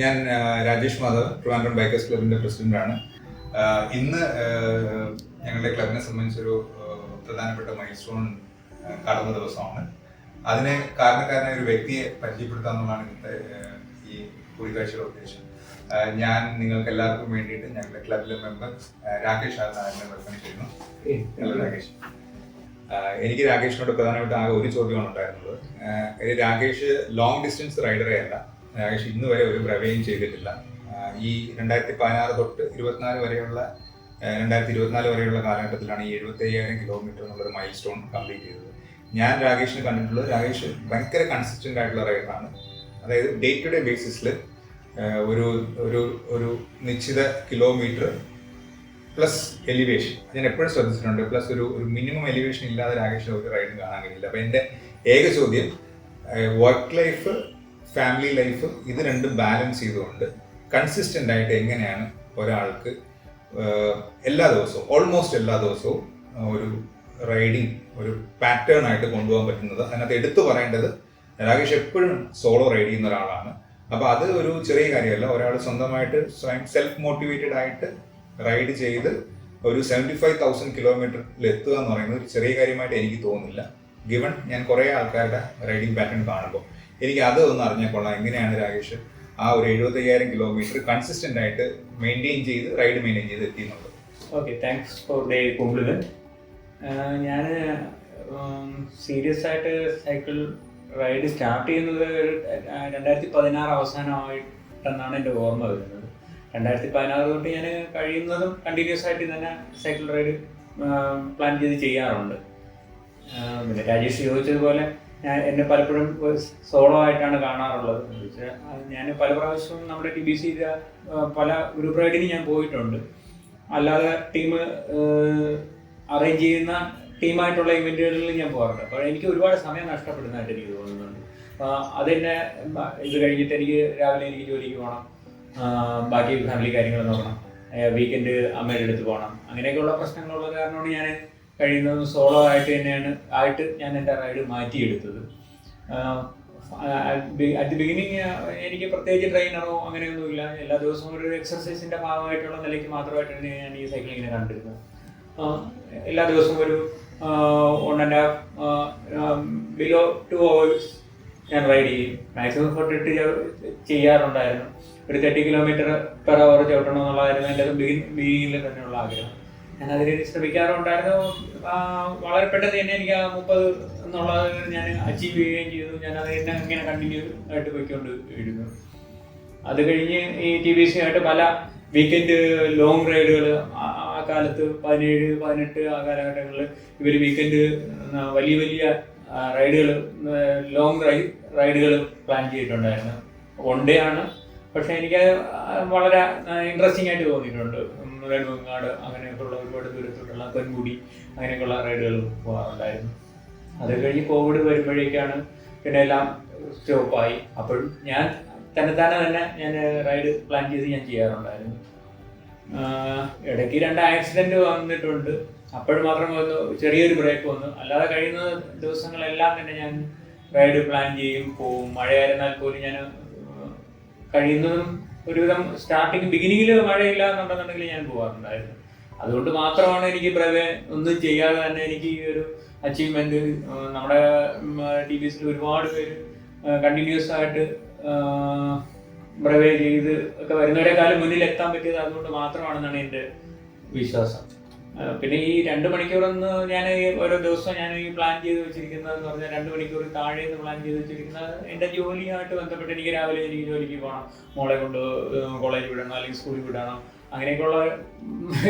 ഞാൻ രാജേഷ് മാധവ്, ട്രിവാൻഡ്രം ബൈക്കേഴ്സ് ക്ലബിന്റെ പ്രസിഡന്റാണ്. ഇന്ന് ഞങ്ങളുടെ ക്ലബിനെ സംബന്ധിച്ചൊരു പ്രധാനപ്പെട്ട മൈൽ സ്റ്റോൺ കടന്ന ദിവസമാണ്. അതിന് കാരണക്കാരനായ ഒരു വ്യക്തിയെ പരിചയപ്പെടുത്തുക എന്നുള്ളതാണ് ഇന്നത്തെ ഈ കൂടിക്കാഴ്ചയുടെ ഉദ്ദേശം. ഞാൻ നിങ്ങൾക്ക് എല്ലാവർക്കും വേണ്ടിയിട്ട് ഞങ്ങളുടെ ക്ലബിലെ മെമ്പർ രാകേഷ് ആറിനെ വെൽക്കം ചെയ്യുന്നു. ഹലോ രാകേഷ്. എനിക്ക് രാകേഷിനോട് പ്രധാനമായിട്ട് ആകെ ഒരു ചോദ്യമാണ് ഉണ്ടായിരുന്നത്. രാകേഷ് ലോങ് ഡിസ്റ്റൻസ് റൈഡറേ അല്ല. രാകേഷ് ഇന്ന് വരെ ഒരു പ്രവേയും ചെയ്തിട്ടില്ല. ഈ 2016 തൊട്ട് 2024 വരെയുള്ള കാലഘട്ടത്തിലാണ് ഈ 75,000 കിലോമീറ്റർ എന്നുള്ളൊരു മൈൽ സ്റ്റോൺ കംപ്ലീറ്റ് ചെയ്തത്. ഞാൻ രാകേഷിനെ കണ്ടിട്ടുള്ളത്, രാകേഷ് ഭയങ്കര കൺസിസ്റ്റന്റ് ആയിട്ടുള്ള റൈഡറാണ്. അതായത് ഡേ ടു ഡേ ബേസിസിൽ ഒരു ഒരു ഒരു നിശ്ചിത കിലോമീറ്റർ പ്ലസ് എലിവേഷൻ ഞാൻ എപ്പോഴും ശ്രദ്ധിച്ചിട്ടുണ്ട്. പ്ലസ് ഒരു മിനിമം എലിവേഷൻ ഇല്ലാതെ രാകേഷിന് ഒരു റൈഡും കാണാൻ കഴിയില്ല. അപ്പോൾ എൻ്റെ ഏക ചോദ്യം, വർക്ക് ലൈഫ്, ഫാമിലി ലൈഫ്, ഇത് രണ്ടും ബാലൻസ് ചെയ്തുകൊണ്ട് കൺസിസ്റ്റൻ്റ് ആയിട്ട് എങ്ങനെയാണ് ഒരാൾക്ക് എല്ലാ ദിവസവും, ഓൾമോസ്റ്റ് എല്ലാ ദിവസവും ഒരു റൈഡിങ് ഒരു പാറ്റേൺ ആയിട്ട് കൊണ്ടുപോകാൻ പറ്റുന്നത്? അതിനകത്ത് എടുത്തു പറയേണ്ടത്, രാകേഷ് എപ്പോഴും സോളോ റൈഡ് ചെയ്യുന്ന ഒരാളാണ്. അപ്പോൾ അത് ഒരു ചെറിയ കാര്യമല്ല. ഒരാൾ സ്വന്തമായിട്ട് സ്വയം സെൽഫ് മോട്ടിവേറ്റഡ് ആയിട്ട് റൈഡ് ചെയ്ത് ഒരു 75,000 കിലോമീറ്ററിൽ എത്തുക എന്ന് പറയുന്നത് ഒരു ചെറിയ കാര്യമായിട്ട് എനിക്ക് തോന്നുന്നില്ല. ഗിവൺ ഞാൻ കുറേ ആൾക്കാരുടെ റൈഡിങ് പാറ്റേൺ കാണുമ്പോൾ എനിക്ക് അത് ഒന്ന് അറിഞ്ഞാൽ കൊള്ളാം. എങ്ങനെയാണ് രാകേഷ് ആ ഒരു 75,000 കിലോമീറ്റർ കൺസിസ്റ്റന്റ് ആയിട്ട് മെയിൻറ്റെയിൻ ചെയ്ത് എത്തിയെന്നുള്ളത്? Okay, thanks for the compliment. ഞാൻ സീരിയസ് ആയിട്ട് സൈക്കിൾ റൈഡ് സ്റ്റാർട്ട് ചെയ്യുന്നത് 2016 അവസാനമായിട്ടെന്നാണ് എൻ്റെ ഓർമ്മ വരുന്നത്. 2016 തൊട്ട് ഞാൻ കഴിയുന്നതും കണ്ടിന്യൂസ് ആയിട്ട് തന്നെ സൈക്കിൾ റൈഡ് പ്ലാൻ ചെയ്ത് ചെയ്യാറുണ്ട്. പിന്നെ രാജേഷ് ചോദിച്ചതുപോലെ എന്നെ പലപ്പോഴും സോളോ ആയിട്ടാണ് കാണാറുള്ളത്. ഞാൻ പല പ്രാവശ്യവും നമ്മുടെ TBC പല ഗ്രൂപ്പ് റൈഡിന് ഞാൻ പോയിട്ടുണ്ട്. അല്ലാതെ ടീം അറേഞ്ച് ചെയ്യുന്ന ടീമായിട്ടുള്ള ഇവൻറ്റുകളിൽ ഞാൻ പോകാറുണ്ട്. അപ്പോൾ എനിക്ക് ഒരുപാട് സമയം നഷ്ടപ്പെടുന്നതായിട്ട് എനിക്ക് തോന്നുന്നുണ്ട്. അതെന്നെ ഇത് കഴിഞ്ഞിട്ട് എനിക്ക് രാവിലെ എനിക്ക് ജോലിക്ക് പോകണം, ബാക്കി ഫാമിലി കാര്യങ്ങൾ നോക്കണം, വീക്കെൻഡ് അമ്മയുടെ അടുത്ത് പോകണം, അങ്ങനെയൊക്കെയുള്ള പ്രശ്നങ്ങളുള്ള കാരണമാണ് ഞാൻ കഴിയുന്നതും സോളോ ആയിട്ട് ഞാൻ എൻ്റെ റൈഡ് മാറ്റിയെടുത്തത്. അറ്റ് ദി ബിഗിനിങ് എനിക്ക് പ്രത്യേകിച്ച് ട്രെയിനറോ അങ്ങനെയൊന്നുമില്ല. എല്ലാ ദിവസവും ഒരു എക്സർസൈസിൻ്റെ ഭാഗമായിട്ടുള്ള നിലയ്ക്ക് മാത്രമായിട്ടാണ് ഞാൻ ഈ സൈക്ലിങ്ങിനെ കണ്ടിരുന്നത്. എല്ലാ ദിവസവും ഒരു 1.5 ബിലോ 2 hours ഞാൻ റൈഡ് ചെയ്യും. മാക്സിമം 48 ചെയ്യാറുണ്ടായിരുന്നു. ഒരു 30 km/h ചവിട്ടണം എന്നുള്ളതായിരുന്നു എൻ്റെ ബിഗിനിങ്ങിൽ തന്നെയുള്ള ആഗ്രഹം. ഞാൻ അതിന് ശ്രമിക്കാറുണ്ടായിരുന്നു. വളരെ പെട്ടെന്ന് തന്നെ എനിക്ക് ആ 30 എന്നുള്ളത് ഞാൻ അച്ചീവ് ചെയ്യുകയും ചെയ്തു. ഞാൻ അത് തന്നെ ഇങ്ങനെ കണ്ടിന്യൂ ആയിട്ട് പോയിക്കൊണ്ടിരുന്നു. അത് കഴിഞ്ഞ് ഈ TBC ആയിട്ട് പല വീക്കെൻഡ് ലോങ് റൈഡുകൾ ആ കാലത്ത് 17, 18 ആ കാലഘട്ടങ്ങളിൽ ഇവർ വീക്കെൻഡ് വലിയ വലിയ റൈഡുകൾ, ലോങ് റൈഡുകൾ പ്ലാൻ ചെയ്തിട്ടുണ്ടായിരുന്നു. 1 day ആണ്, പക്ഷെ എനിക്ക് വളരെ ഇൻട്രസ്റ്റിംഗ് ആയിട്ട് തോന്നിയിട്ടുണ്ട്. നെടുമങ്ങാട് അങ്ങനെയൊക്കെയുള്ള ഒരുപാട് ദൂരത്തോട്ടുള്ള പൊന്മുടി അങ്ങനെയൊക്കെയുള്ള റൈഡുകൾ പോകാറുണ്ടായിരുന്നു. അത് കഴിഞ്ഞ് കോവിഡ് വരുമ്പോഴേക്കാണ് പിന്നെ എല്ലാം സ്റ്റോപ്പായി. അപ്പോഴും ഞാൻ തന്നെ ഞാൻ റൈഡ് പ്ലാൻ ചെയ്ത് ഞാൻ ചെയ്യാറുണ്ടായിരുന്നു. ഇടയ്ക്ക് 2 ആക്സിഡൻറ്റ് വന്നിട്ടുണ്ട്. അപ്പോഴും മാത്രം ചെറിയൊരു ബ്രേക്ക് വന്നു. അല്ലാതെ കഴിയുന്ന ദിവസങ്ങളെല്ലാം തന്നെ ഞാൻ റൈഡ് പ്ലാൻ ചെയ്യും, പോവും. മഴയായിരുന്നാൽ പോലും ഞാൻ കഴിയുന്നതും ഒരുവിധം ബിഗിനിങ്ങിൽ മഴയില്ല എന്നുണ്ടെന്നുണ്ടെങ്കിൽ ഞാൻ പോകാറുണ്ടായിരുന്നു. അതുകൊണ്ട് മാത്രമാണ് എനിക്ക് ഒന്നും ചെയ്യാതെ തന്നെ എനിക്ക് ഈ ഒരു അച്ചീവ്മെന്റ് നമ്മുടെ TBCയിൽ ഒരുപാട് പേര് കണ്ടിന്യൂസ് ആയിട്ട് ബ്രവേ ചെയ്ത് ഒക്കെ വരുന്നവരെക്കാളും മുന്നിൽ എത്താൻ പറ്റിയത് അതുകൊണ്ട് മാത്രമാണെന്നാണ് എൻ്റെ വിശ്വാസം. പിന്നെ ഈ 2 മണിക്കൂറൊന്ന് ഞാൻ ഓരോ ദിവസം ഞാൻ ഈ പ്ലാൻ ചെയ്ത് വെച്ചിരിക്കുന്നതെന്ന് പറഞ്ഞാൽ 2 മണിക്കൂർ താഴേന്ന് പ്ലാൻ ചെയ്ത് വെച്ചിരിക്കുന്നത് എൻ്റെ ജോലിയായിട്ട് ബന്ധപ്പെട്ട് എനിക്ക് രാവിലെ എനിക്ക് ജോലിക്ക് പോകണം, മോളെ കൊണ്ട് കോളേജിൽ വിടണം, അല്ലെങ്കിൽ സ്കൂളിൽ വിടണം, അങ്ങനെയൊക്കെയുള്ള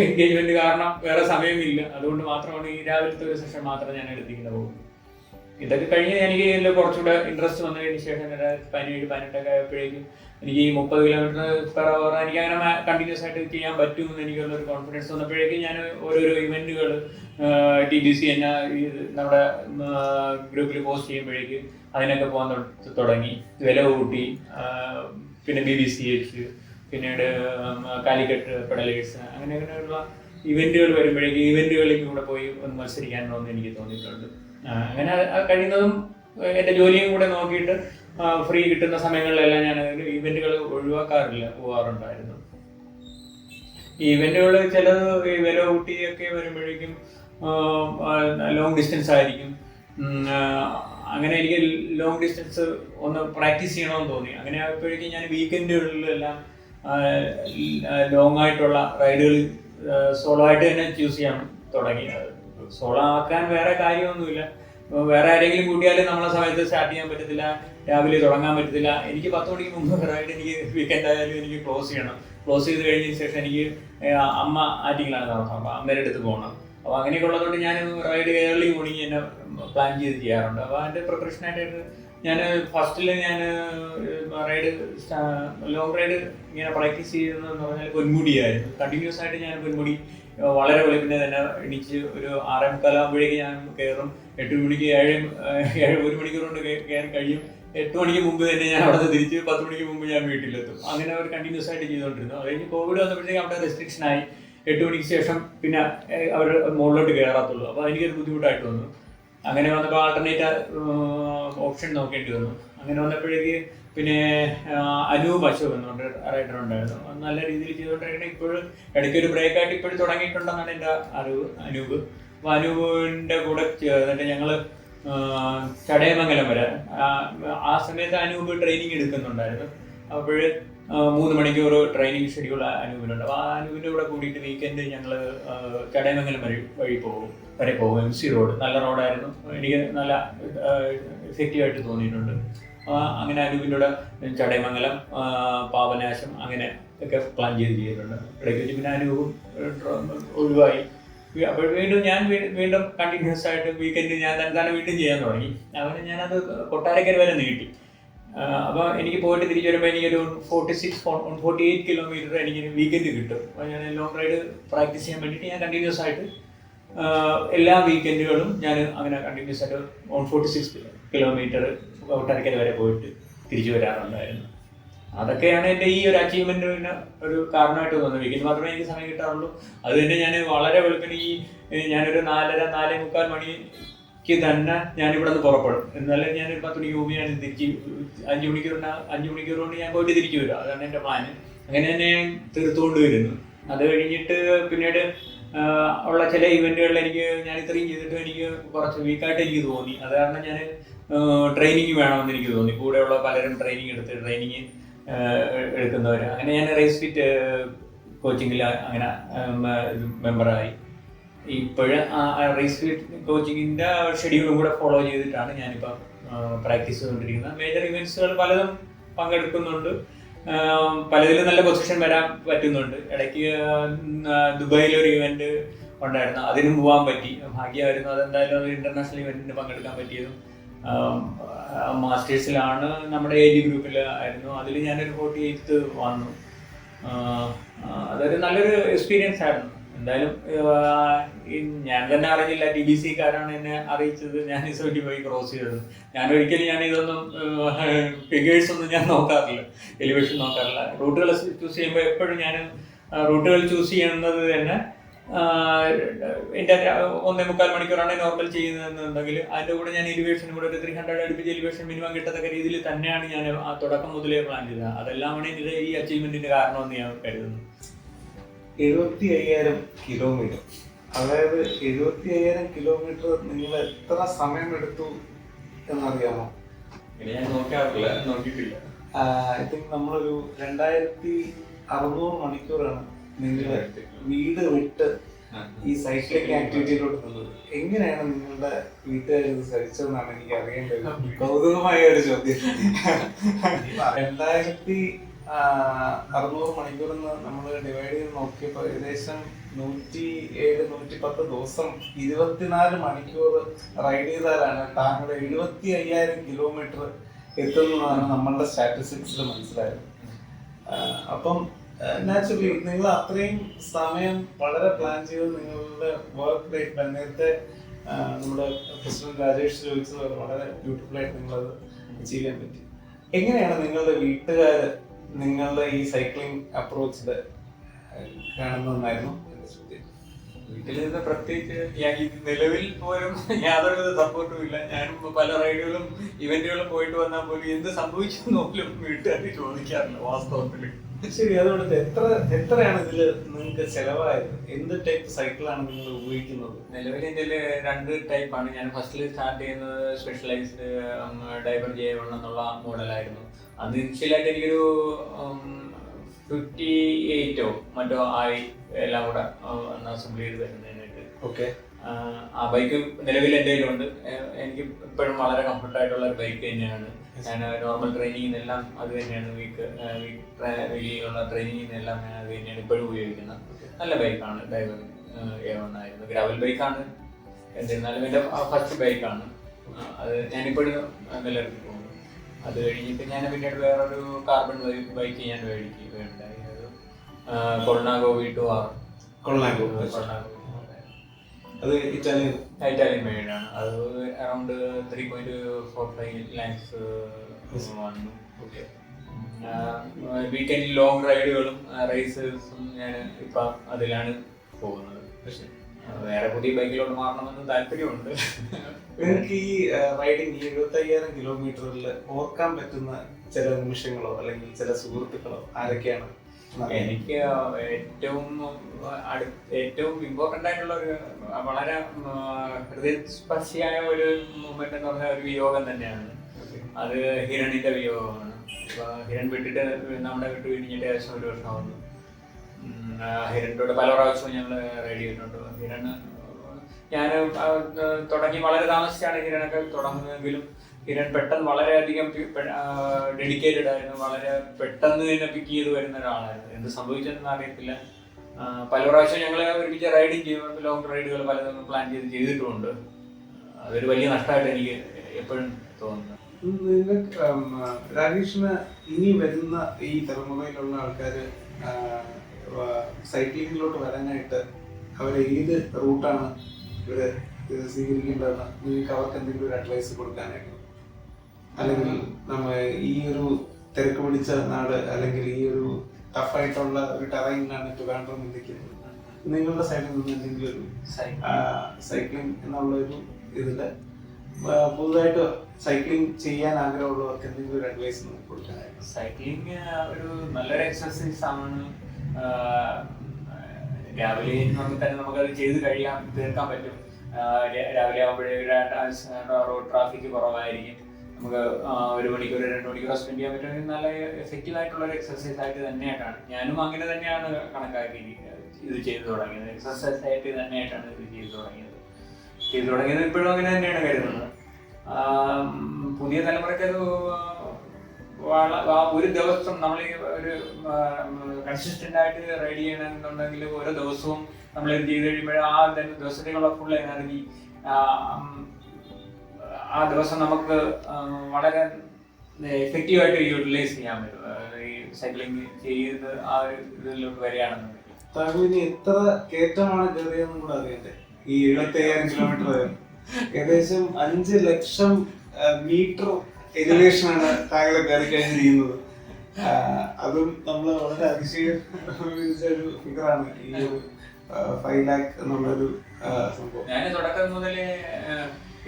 എൻഗേജ്മെന്റ് കാരണം വേറെ സമയമില്ല. അതുകൊണ്ട് മാത്രമാണ് ഈ രാവിലത്തെ ഒരു സെഷൻ മാത്രം ഞാൻ എടുത്തിങ്ങനെ പോകും. ഇതൊക്കെ കഴിഞ്ഞ് എനിക്ക് ഇതിൽ കുറച്ചുകൂടെ ഇൻട്രസ്റ്റ് വന്നതിന് ശേഷം 2017-18 ആയപ്പോഴേക്കും എനിക്ക് ഈ 30 km/h എനിക്ക് അങ്ങനെ കണ്ടിന്യൂസ് ആയിട്ട് ചെയ്യാൻ പറ്റുമെന്ന് എനിക്കുള്ളൊരു കോൺഫിഡൻസ് വന്നപ്പോഴേക്കും ഞാൻ ഓരോരോ ഇവൻറ്റുകൾ TBC തന്നെ നമ്മുടെ ഗ്രൂപ്പിൽ പോസ്റ്റ് ചെയ്യുമ്പോഴേക്കും അതിനൊക്കെ പോകാൻ തുടങ്ങി. വില കൂട്ടി, പിന്നെ BBCH, പിന്നീട് കാലിക്കറ്റ് പെഡലേഴ്സ്, അങ്ങനെയുള്ള ഇവൻറ്റുകൾ വരുമ്പോഴേക്കും ഇവൻറ്റുകളിലേക്ക് കൂടെ പോയി ഒന്ന് മത്സരിക്കാനുള്ളതെന്ന് എനിക്ക് തോന്നിയിട്ടുണ്ട്. അങ്ങനെ കഴിയുന്നതും എൻ്റെ ജോലിയും കൂടെ നോക്കിയിട്ട് ഫ്രീ കിട്ടുന്ന സമയങ്ങളിലെല്ലാം ഞാൻ ഇവൻറ്റുകൾ ഒഴിവാക്കാറില്ല, പോകാറുണ്ടായിരുന്നു. ഈവൻറ്റുകൾ ചിലത് ഈ വില കൂട്ടിയൊക്കെ വരുമ്പോഴേക്കും ലോങ് ഡിസ്റ്റൻസ് ആയിരിക്കും. അങ്ങനെ എനിക്ക് ലോങ് ഡിസ്റ്റൻസ് ഒന്ന് പ്രാക്ടീസ് ചെയ്യണമെന്ന് തോന്നി. അങ്ങനെ ആയപ്പോഴേക്കും ഞാൻ വീക്കെൻഡുകളിലെല്ലാം ലോങ് ആയിട്ടുള്ള റൈഡുകൾ സോളോ ആയിട്ട് തന്നെ ചൂസ് ചെയ്യാൻ തുടങ്ങി. സോളോ ആക്കാൻ വേറെ കാര്യമൊന്നുമില്ല, വേറെ ആരെങ്കിലും കൂട്ടിയാലും നമ്മളെ സമയത്ത് സ്റ്റാർട്ട് ചെയ്യാൻ പറ്റത്തില്ല, രാവിലെ തുടങ്ങാൻ പറ്റത്തില്ല. എനിക്ക് 10 മണിക്ക് മുമ്പ് റൈഡ് എനിക്ക് വീക്കെൻഡ് ആയാലും എനിക്ക് ക്ലോസ് ചെയ്യണം. ക്ലോസ് ചെയ്ത് കഴിഞ്ഞതിന് ശേഷം എനിക്ക് അമ്മ ആറ്റിങ്ങിലാണ് താമസം, അപ്പോൾ അമ്മയുടെ അടുത്ത് പോകണം. അപ്പോൾ അങ്ങനെയൊക്കെ ഉള്ളതുകൊണ്ട് ഞാൻ റൈഡ് ഏർലി മോർണിംഗ് തന്നെ പ്ലാൻ ചെയ്ത് ചെയ്യാറുണ്ട്. അപ്പോൾ അതിൻ്റെ പ്രിപ്പറേഷനായിട്ട് ഞാൻ ഫസ്റ്റിൽ ഞാൻ റൈഡ് ലോങ് റൈഡ് ഇങ്ങനെ പ്രാക്ടീസ് ചെയ്യുന്നതെന്ന് പറഞ്ഞാൽ പൊന്മുടിയായിരുന്നു. കണ്ടിന്യൂസ് ആയിട്ട് ഞാൻ പൊന്മുടി വളരെ വെളുപ്പിനെ തന്നെ എണീച്ച് ഒരു 6:45 ആകുമ്പോഴേക്ക് ഞാൻ കയറും. 8 മണിക്ക് 1 മണിക്കൂർ കൊണ്ട് കയറി കഴിയും. 8 മണിക്ക് മുമ്പ് തന്നെ ഞാൻ അവിടെ നിന്ന് തിരിച്ച് 10 മണിക്ക് മുമ്പ് ഞാൻ വീട്ടിലെത്തും. അങ്ങനെ അവർ കണ്ടിന്യൂസ് ആയിട്ട് ചെയ്തുകൊണ്ടിരുന്നു. അത് കഴിഞ്ഞ് കോവിഡ് വന്നപ്പോഴത്തേക്ക് അവിടെ റെസ്ട്രിക്ഷനായി. 8 മണിക്ക് ശേഷം പിന്നെ അവർ മുകളിലോട്ട് കയറാത്തുള്ളൂ. അപ്പോൾ എനിക്കൊരു ബുദ്ധിമുട്ടായിട്ട് വന്നു. അങ്ങനെ വന്നപ്പോൾ ആൾട്ടർനേറ്റ് ഓപ്ഷൻ നോക്കേണ്ടി വന്നു. അങ്ങനെ വന്നപ്പോഴേക്ക് പിന്നെ അനൂപ് അശോക് എന്നുകൊണ്ട് റൈഡർ ഉണ്ടായിരുന്നു. നല്ല രീതിയിൽ ചെയ്തുകൊണ്ടിരിക്കണം. ഇപ്പോഴും ഇടയ്ക്കൊരു ബ്രേക്കായിട്ട് ഇപ്പോഴും തുടങ്ങിയിട്ടുണ്ടെന്നാണ് എൻ്റെ അറിവ്. അനൂപ്, അപ്പോൾ അനൂപിൻ്റെ കൂടെ ചേർന്നിട്ട് ഞങ്ങൾ ചടയമംഗലം വരെ ആ സമയത്ത് അനൂപ് ട്രെയിനിങ് എടുക്കുന്നുണ്ടായിരുന്നു. അപ്പോൾ 3 മണിക്കൂർ ട്രെയിനിങ് ഷെഡ്യൂൾ അനൂപിനുണ്ട്. അപ്പോൾ ആ അനൂപിൻ്റെ കൂടെ കൂടിയിട്ട് വീക്കെൻഡ് ഞങ്ങൾ ചടയമംഗലം വഴി പോകും. MC റോഡ് നല്ല റോഡായിരുന്നു, എനിക്ക് നല്ല എഫക്റ്റീവായിട്ട് തോന്നിയിട്ടുണ്ട്. അങ്ങനെ അനൂപിൻ്റെ കൂടെ ചടയമംഗലം, പാപനാശം അങ്ങനെ ഒക്കെ പ്ലാൻ ചെയ്തിട്ടുണ്ട്. ഇടയ്ക്ക് വെച്ച് പിന്നെ അനൂപും ഒഴിവായി. അപ്പോൾ വീണ്ടും ഞാൻ വീണ്ടും കണ്ടിന്യൂസ് ആയിട്ട് വീക്കെൻഡ് ഞാൻ തന്നെ വീണ്ടും ചെയ്യാൻ തുടങ്ങി. അങ്ങനെ ഞാനത് കൊട്ടാരക്കര വരെ നീട്ടി. അപ്പോൾ എനിക്ക് പോയിട്ട് തിരിച്ചു വരുമ്പോൾ എനിക്കൊരു 48 കിലോമീറ്റർ എനിക്കൊരു വീക്കെൻഡ് കിട്ടും. അപ്പോൾ ഞാൻ ലോങ് റൈഡ് പ്രാക്ടീസ് ചെയ്യാൻ വേണ്ടിയിട്ട് ഞാൻ കണ്ടിന്യൂസ് ആയിട്ട് എല്ലാ വീക്കെൻഡുകളും ഞാൻ അങ്ങനെ കണ്ടിന്യൂസ് ആയിട്ട് 146 കിലോമീറ്റർ കൊട്ടാരക്കര വരെ പോയിട്ട് തിരിച്ചു വരാറുണ്ടായിരുന്നു. അതൊക്കെയാണ് എൻ്റെ ഈ ഒരു അച്ചീവ്മെൻറ്റിന് ഒരു കാരണമായിട്ട് തോന്നുന്നത്. വീക്കെൻഡ് മാത്രമേ എനിക്ക് സമയം കിട്ടാറുള്ളൂ. അത് തന്നെ ഞാൻ വളരെ വെളുപ്പിന് ഞാനൊരു 4:45 മണിക്ക് തന്നെ ഞാനിവിടെ നിന്ന് പുറപ്പെടും. എന്നാലും ഞാൻ 10 മണിക്ക് മുമ്പ് ഞാൻ തിരിച്ച് 5 മണിക്കൂർ കൊണ്ട് ഞാൻ പോയിട്ട് തിരിച്ചു വരും. അതാണ് എൻ്റെ പ്ലാന്. അങ്ങനെ തന്നെ ഞാൻ തീർത്തുകൊണ്ട് വരുന്നു. അത് കഴിഞ്ഞിട്ട് പിന്നീട് ഉള്ള ചില ഇവൻറ്റുകളിൽ ഞാൻ ഇത്രയും ചെയ്തിട്ട് എനിക്ക് കുറച്ച് വീക്കായിട്ട് എനിക്ക് തോന്നി. അത് കാരണം ഞാൻ ട്രെയിനിങ് വേണമെന്ന് എനിക്ക് തോന്നി. കൂടെയുള്ള പലരും ട്രെയിനിങ് എടുക്കുന്നവർ. അങ്ങനെ ഞാൻ റേസ് ഫിറ്റ് കോച്ചിങ്ങിൽ അങ്ങനെ മെമ്പറായി. ഇപ്പോഴും റേസ് ഫിറ്റ് കോച്ചിങ്ങിൻ്റെ ഷെഡ്യൂളും കൂടെ ഫോളോ ചെയ്തിട്ടാണ് ഞാനിപ്പോൾ പ്രാക്ടീസ് ചെയ്തുകൊണ്ടിരിക്കുന്നത്. മേജർ ഇവൻറ്റ്സുകൾ പലതും പങ്കെടുക്കുന്നുണ്ട്. പലതിലും നല്ല പൊസിഷൻ വരാൻ പറ്റുന്നുണ്ട്. ഇടയ്ക്ക് ദുബായിലൊരു ഇവൻറ്റ് ഉണ്ടായിരുന്നു, അതിനും പോകാൻ പറ്റി, ഭാഗ്യമായിരുന്നു. അതെന്തായാലും ഒരു ഇൻ്റർനാഷണൽ ഇവൻറ്റിന് പങ്കെടുക്കാൻ പറ്റിയതും. മാസ്റ്റേഴ്സിലാണ്, നമ്മുടെ ഏജ് ഗ്രൂപ്പിൽ ആയിരുന്നു. അതിൽ ഞാനൊരു 48th വന്നു. അതൊരു നല്ലൊരു എക്സ്പീരിയൻസ് ആയിരുന്നു. എന്തായാലും ഞാൻ തന്നെ അറിഞ്ഞില്ല, TBC-കാരാണ് എന്നെ അറിയിച്ചത് ഞാൻ 75 ക്രോസ് ചെയ്തത്. ഞാൻ ഇതൊന്നും ഫിഗേഴ്സ് ഒന്നും ഞാൻ നോക്കാറില്ല, എലിവേഷൻ നോക്കാറില്ല. റൂട്ടുകൾ ചൂസ് ചെയ്യുമ്പോൾ എപ്പോഴും ഞാൻ റൂട്ടുകൾ ചൂസ് ചെയ്യുന്നത് തന്നെ എൻ്റെ 1.25 മണിക്കൂറാണ് നോർമൽ ചെയ്യുന്നതെന്നുണ്ടെങ്കിൽ അതിൻ്റെ കൂടെ ഞാൻ എലിവേഷനും കൂടെ ഒരു 300 അടുപ്പിച്ച് എലിവേഷൻ മിനിമം കിട്ടത്തക്ക രീതിയിൽ തന്നെയാണ് ഞാൻ ആ തുടക്കം മുതലേ പ്ലാൻ ചെയ്തത്. അതെല്ലാമാണ് ഇതിൻ്റെ ഈ അച്ചീവ്മെൻറ്റിൻ്റെ കാരണമെന്ന് ഞാൻ കരുതുന്നു. 75,000 കിലോമീറ്റർ, അതായത് 75,000 കിലോമീറ്റർ നിങ്ങൾ എത്ര സമയമെടുത്തു എന്നറിയാമോ? ഞാൻ നോക്കിയിട്ടില്ല. ഐ തിങ്ക് നമ്മളൊരു 2600 മണിക്കൂറാണ് നിങ്ങൾ വീട് വിട്ട് ഈ സൈക്ലിംഗ് ആക്ടിവിറ്റിയിലോട്ട് നിന്നത്. എങ്ങനെയാണ് നിങ്ങളുടെ വീട്ടുകാർ ഇത് സഹിച്ചതെന്നാണ് എനിക്ക് അറിയേണ്ടത്. കൗതുകമായ ഒരു ചോദ്യം. 2600 മണിക്കൂറിന്ന് നമ്മൾ ഡിവൈഡ് ചെയ്ത് നോക്കിയപ്പോൾ ഏകദേശം 107-110 ദിവസം 24 മണിക്കൂർ റൈഡ് ചെയ്താലാണ് താങ്കളുടെ 75,000 കിലോമീറ്റർ എത്തുന്നതാണ് നമ്മളുടെ സ്റ്റാറ്റിസ്റ്റിക്സിൽ മനസ്സിലായത്. അപ്പം നാച്ചുറലി നിങ്ങൾ അത്രയും സമയം വളരെ പ്ലാൻ ചെയ്ത് നിങ്ങളുടെ വർക്ക് ലൈഫ് നേരത്തെ നമ്മുടെ പ്രസിഡന്റ് രാജേഷ് ചോദിച്ചത് വളരെ ബ്യൂട്ടിഫുൾ ആയിട്ട് നിങ്ങളത് അച്ചീവ് ചെയ്യാൻ പറ്റി. എങ്ങനെയാണ് നിങ്ങളുടെ വീട്ടുകാർ നിങ്ങളുടെ ഈ സൈക്ലിംഗ് അപ്രോച്ചിൽ കാണുന്നതെന്നായിരുന്നു എൻ്റെ ചോദ്യം. വീട്ടിൽ നിന്ന് പ്രത്യേകിച്ച് ഞാൻ ഈ നിലവിൽ പോലും യാതൊരുവിധ സപ്പോർട്ടും ഇല്ല. ഞാനും പല റൈഡുകളും ഇവന്റുകളും പോയിട്ട് വന്നാൽ പോലും എന്ത് സംഭവിച്ചെന്ന് പോലും വീട്ടുകാർ ചോദിക്കാറില്ല വാസ്തവത്തിൽ. ശരി, അതുകൊണ്ട് എത്രയാണ് ഇതില് നിങ്ങൾക്ക് ചെലവായത്? എന്ത് ടൈപ്പ് സൈക്കിളാണ് നിങ്ങൾ ഉപയോഗിക്കുന്നത്? നിലവിൽ ഇതിൽ 2 ടൈപ്പാണ്. ഞാൻ ഫസ്റ്റിൽ സ്റ്റാർട്ട് ചെയ്യുന്നത് സ്പെഷ്യലൈസ്ഡ് ഡൈവർ J1 എന്നുള്ള മോഡലായിരുന്നു. അത് ഇനിഷ്യലായിട്ട് എനിക്കൊരു 58 മറ്റോ ആയി എല്ലാം കൂടെ അസംബിൾ ചെയ്ത് വരുന്നതിനായിട്ട്. ഓക്കെ. ആ ബൈക്ക് നിലവിൽ എൻ്റെ കയ്യിലുണ്ട്. എനിക്ക് ഇപ്പോഴും വളരെ കംഫർട്ടായിട്ടുള്ള ഒരു ബൈക്ക് തന്നെയാണ്. ഞാൻ നോർമൽ ട്രെയിനിങ്ങിനെല്ലാം അത് തന്നെയാണ്, വീക്കിലുള്ള ട്രെയിനിങ്ങിനെല്ലാം ഞാൻ അത് തന്നെയാണ് ഇപ്പോഴും ഉപയോഗിക്കുന്നത്. നല്ല ബൈക്കാണ്. ഡൈവർ A1 ആയിരുന്നു. ഗ്രാവൽ ബൈക്കാണ്. എന്നിരുന്നാലും എൻ്റെ ഫസ്റ്റ് ബൈക്കാണ് അത്. ഞാനിപ്പോഴും നിലനിർത്തി പോകുന്നു. അത് കഴിഞ്ഞിട്ട് ഞാൻ പിന്നീട് വേറൊരു കാർബൺ ബൈക്ക് ഞാൻ മേടിക്കുകയുണ്ടായി. കൊൾനാഗോ V2R. കൊള്ളാങ്കോ. അത് ഇറ്റാലിയൻ മെയ്ഡാണ്. അത് അറൗണ്ട് 3.45 lakhs വന്നു. വീക്കെൻഡിൽ ലോങ് റൈഡുകളും റേസസും ഞാൻ ഇപ്പം അതിലാണ് പോകുന്നത്. വേറെ പുതിയ ബൈക്കിലോട്ട് മാറണമെന്ന് താല്പര്യമുണ്ട്. നിങ്ങൾക്ക് ഈ റൈഡിങ് 75,000 കിലോമീറ്ററിൽ ഓർക്കാൻ പറ്റുന്ന ചില നിമിഷങ്ങളോ അല്ലെങ്കിൽ ചില സുഹൃത്തുക്കളോ ആരൊക്കെയാണ്? എനിക്ക് ഏറ്റവും ഇമ്പോർട്ടൻ്റ് ആയിട്ടുള്ള ഒരു വളരെ ഹൃദയസ്പർശിയായ ഒരു മൂമെന്റ് എന്ന് പറഞ്ഞാൽ ഒരു വിയോഗം തന്നെയാണ്. അത് ഹിരണിന്റെ വിയോഗമാണ്. ഹിരൺ വിട്ടിട്ട് നമ്മുടെ വിട്ട് പിരിഞ്ഞിട്ട് ഏകദേശം 1 വർഷമാകുന്നു. ഹിരണിനോട് പല പ്രാവശ്യവും ഞങ്ങൾ റൈഡ് ചെയ്തിട്ടുണ്ട്. ഹിരണ് ഞാൻ തുടങ്ങി വളരെ താമസിച്ചാണ് ഹിരണൊക്കെ തുടങ്ങുന്നതെങ്കിലും ഹിരൺ പെട്ടെന്ന് വളരെയധികം ഡെഡിക്കേറ്റഡ് ആയിരുന്നു. വളരെ പെട്ടെന്ന് തന്നെ പിക്ക് ചെയ്ത് വരുന്ന ഒരാളായിരുന്നു. എന്ത് സംഭവിച്ചതെന്ന് അറിയത്തില്ല. പല പ്രാവശ്യം ഞങ്ങൾ ഒരുമിച്ച് റൈഡിങ് ചെയ്യും, ലോങ് റൈഡുകൾ പലതും പ്ലാൻ ചെയ്തിട്ടുമുണ്ട്. അതൊരു വലിയ നഷ്ടമായിട്ട് എനിക്ക് എപ്പോഴും തോന്നുന്നു. നിങ്ങൾക്ക് രാകേഷിന് ഇനി വരുന്ന ഈ തലമുറയിലുള്ള ആൾക്കാർ സൈക്ലിങ്ങിലോട്ട് വരാനായിട്ട് അവരെ ഏത് റൂട്ടാണ് ഇവര് സ്വീകരിക്കേണ്ടതെന്ന് നിങ്ങൾക്ക് അവർക്ക് എന്തെങ്കിലും ഒരു അഡ്വൈസ് കൊടുക്കാനായിട്ട്, അല്ലെങ്കിൽ നമ്മൾ ഈ ഒരു തിരക്ക് പിടിച്ച നാട് അല്ലെങ്കിൽ ഈ ഒരു ടഫായിട്ടുള്ള ഒരു ടെറൈനിലാണ് ട്രിവാൻഡ്രം നിൽക്കുന്നത്, നിങ്ങളുടെ സൈഡിൽ നിന്ന് എന്തെങ്കിലും ഒരു സൈക്ലിംഗ് എന്നുള്ള ഒരു ഇതില് പുതുതായിട്ട് സൈക്ലിംഗ് ചെയ്യാൻ ആഗ്രഹമുള്ളവർക്ക് എന്തെങ്കിലും ഒരു അഡ്വൈസ് നമുക്ക് കൊടുക്കാനായിട്ട്? സൈക്ലിംഗ് ഒരു നല്ലൊരു എക്സസൈസ് ആണ്. രാവിലെ തന്നെ നമുക്കത് ചെയ്ത് തീർക്കാൻ പറ്റും. രാവിലെ ആകുമ്പോഴേ റോഡ് ട്രാഫിക് കുറവായിരിക്കും. നമുക്ക് 1 മണിക്കൂർ 2 മണിക്കൂർ സ്പെൻഡ് ചെയ്യാൻ പറ്റുമെങ്കിൽ നല്ല എഫക്റ്റീവ് ആയിട്ടുള്ള ഒരു എക്സസൈസ് ആയിട്ട് തന്നെയായിട്ടാണ് ഞാനും അങ്ങനെ തന്നെയാണ് കണക്കാക്കി ഇത് ചെയ്തു തുടങ്ങിയത്. എക്സസൈസ് ആയിട്ട് തന്നെയായിട്ടാണ് ഇത് ചെയ്തു തുടങ്ങിയത്. ഇപ്പോഴും അങ്ങനെ തന്നെയാണ് കരുതുന്നത്. പുതിയ തലമുറയ്ക്ക് അത് ഒരു ദിവസം നമ്മൾ ഒരു കൺസിസ്റ്റന്റ് ആയിട്ട് റൈഡ് ചെയ്യണമെന്നുണ്ടെങ്കിൽ ഓരോ ദിവസവും നമ്മൾ ഇത് ചെയ്ത് കഴിയുമ്പോൾ ആ ദിവസത്തേക്കുള്ള ഫുൾ എനർജി ആ ദിവസം നമുക്ക് വളരെ എഫക്റ്റീവായിട്ട് യൂട്ടിലൈസ് ചെയ്യാൻ പറ്റും. ഈ സൈക്ലിംഗ് ചെയ്ത് ആ ഒരു ഇതിലോട്ട് വരികയാണെന്നുണ്ടെങ്കിൽ. താങ്കൾ ഇനി എത്ര കയറ്റമാണ് കയറിയെന്നും കൂടെ അറിയട്ടെ. ഈ 75,000 കിലോമീറ്റർ ഏകദേശം 5 ലക്ഷം മീറ്റർ എലിവേഷനാണ് താങ്കൾ കയറി കഴിഞ്ഞിരിക്കുന്നത്. അതും നമ്മൾ വളരെ അതിശയിച്ച ഒരു ഫിഗറാണ് ഈ ഒരു 5 lakh എന്നുള്ളൊരു സംഭവം. ഞാൻ തുടക്കം മുതലേ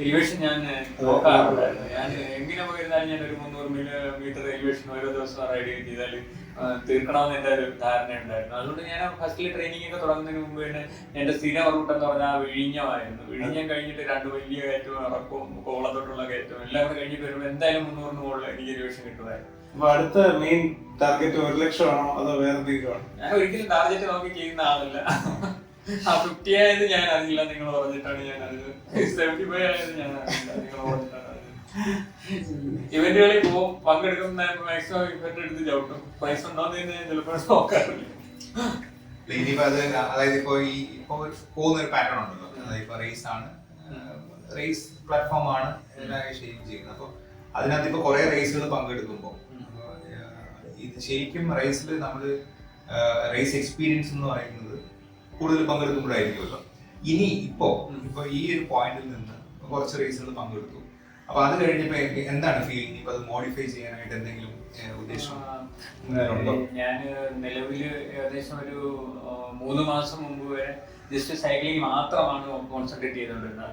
എലിവേഷൻ ഞാൻ നോക്കാറുണ്ടായിരുന്നു. ഞാൻ എങ്ങനെ പോയിരുന്നാലും ഞാൻ ഒരു 300 മീറ്റർ എലിവേഷൻ ഓരോ ദിവസം റൈഡ് ചെയ്താൽ തീർക്കണമെന്ന് എൻ്റെ ഒരു ധാരണ ഉണ്ടായിരുന്നു. അതുകൊണ്ട് ഞാൻ ഫസ്റ്റിൽ ട്രെയിനിങ് ഒക്കെ തുടങ്ങുന്നതിന് മുമ്പ് തന്നെ എൻ്റെ സ്ഥിരം റൂട്ട് എന്ന് പറഞ്ഞാൽ വിഴിഞ്ഞമായിരുന്നു. വിഴിഞ്ഞം കഴിഞ്ഞിട്ട് 2 വലിയ കയറ്റവും ഇറക്കവും കോളത്തോട്ടുള്ള കയറ്റവും എല്ലാം കൂടെ കഴിഞ്ഞിട്ട് വരുമ്പോൾ എന്തായാലും 300 മുകളിൽ എനിക്ക് എലിവേഷൻ കിട്ടുമായിരുന്നു. അപ്പൊ അടുത്ത മെയിൻ ടാർഗറ്റ് 1 ലക്ഷമാണോ അതോ വേറെ എന്തെങ്കിലും ആണോ? ഞാൻ ഒരിക്കലും ടാർഗറ്റ് നോക്കി ചെയ്യുന്ന ആളല്ല. 50 ആയത് ഞാൻ അറിയില്ല, നിങ്ങൾ പറഞ്ഞിട്ടാണ് ഞാൻ അറിഞ്ഞത്. 75 ആയത് ഞാൻ അറിയില്ല, നിങ്ങൾ പറഞ്ഞിട്ടാണ് അറിഞ്ഞത്. ഇവന്റുകളിൽ പോകും, പങ്കെടുക്കുന്ന മാക്സിമം ഇവന്റ് എടുത്ത് ചവിട്ടും. പ്രൈസ് ഉണ്ടോന്ന് ഞാൻ ചിലപ്പോൾ നോക്കാറില്ല. ഇനിയിപ്പോ അത് അതായത് ഇപ്പൊ പോകുന്ന ഒരു പാറ്റേൺ ഉണ്ടല്ലോ, അതായത് ഇപ്പൊ റേസ് ആണ്, റേസ് പ്ലാറ്റ്ഫോം ആണ് ചെയ്യുന്നത്. അപ്പൊ അതിനകത്ത് ഇപ്പൊ കുറെ റേസുകൾ പങ്കെടുക്കുമ്പോൾ ഇത് ശരിക്കും റേസിൽ നമ്മള് റേസ് എക്സ്പീരിയൻസ് എന്ന് പറയുന്നത് കൂടുതൽ പങ്കെടുക്കുമ്പോഴായിരിക്കുമല്ലോ. ഇനി ഇപ്പൊ ഈ ഒരു പോയിന്റിൽ നിന്ന് കുറച്ച് റേസുകൾ പങ്കെടുത്തു, അപ്പൊ അത് കഴിഞ്ഞപ്പോ എന്താണ് ഫീലിംഗ്? ഇപ്പൊ അത് മോഡിഫൈ ചെയ്യാനായിട്ട് എന്തെങ്കിലും ഉദ്ദേശം? ഞാൻ നിലവില് ഏകദേശം ഒരു 3 മാസം മുമ്പ് വരെ ജസ്റ്റ് സൈക്ലിംഗ് മാത്രമാണ് കോൺസെൻട്രേറ്റ് ചെയ്തുകൊണ്ടിരുന്നത്.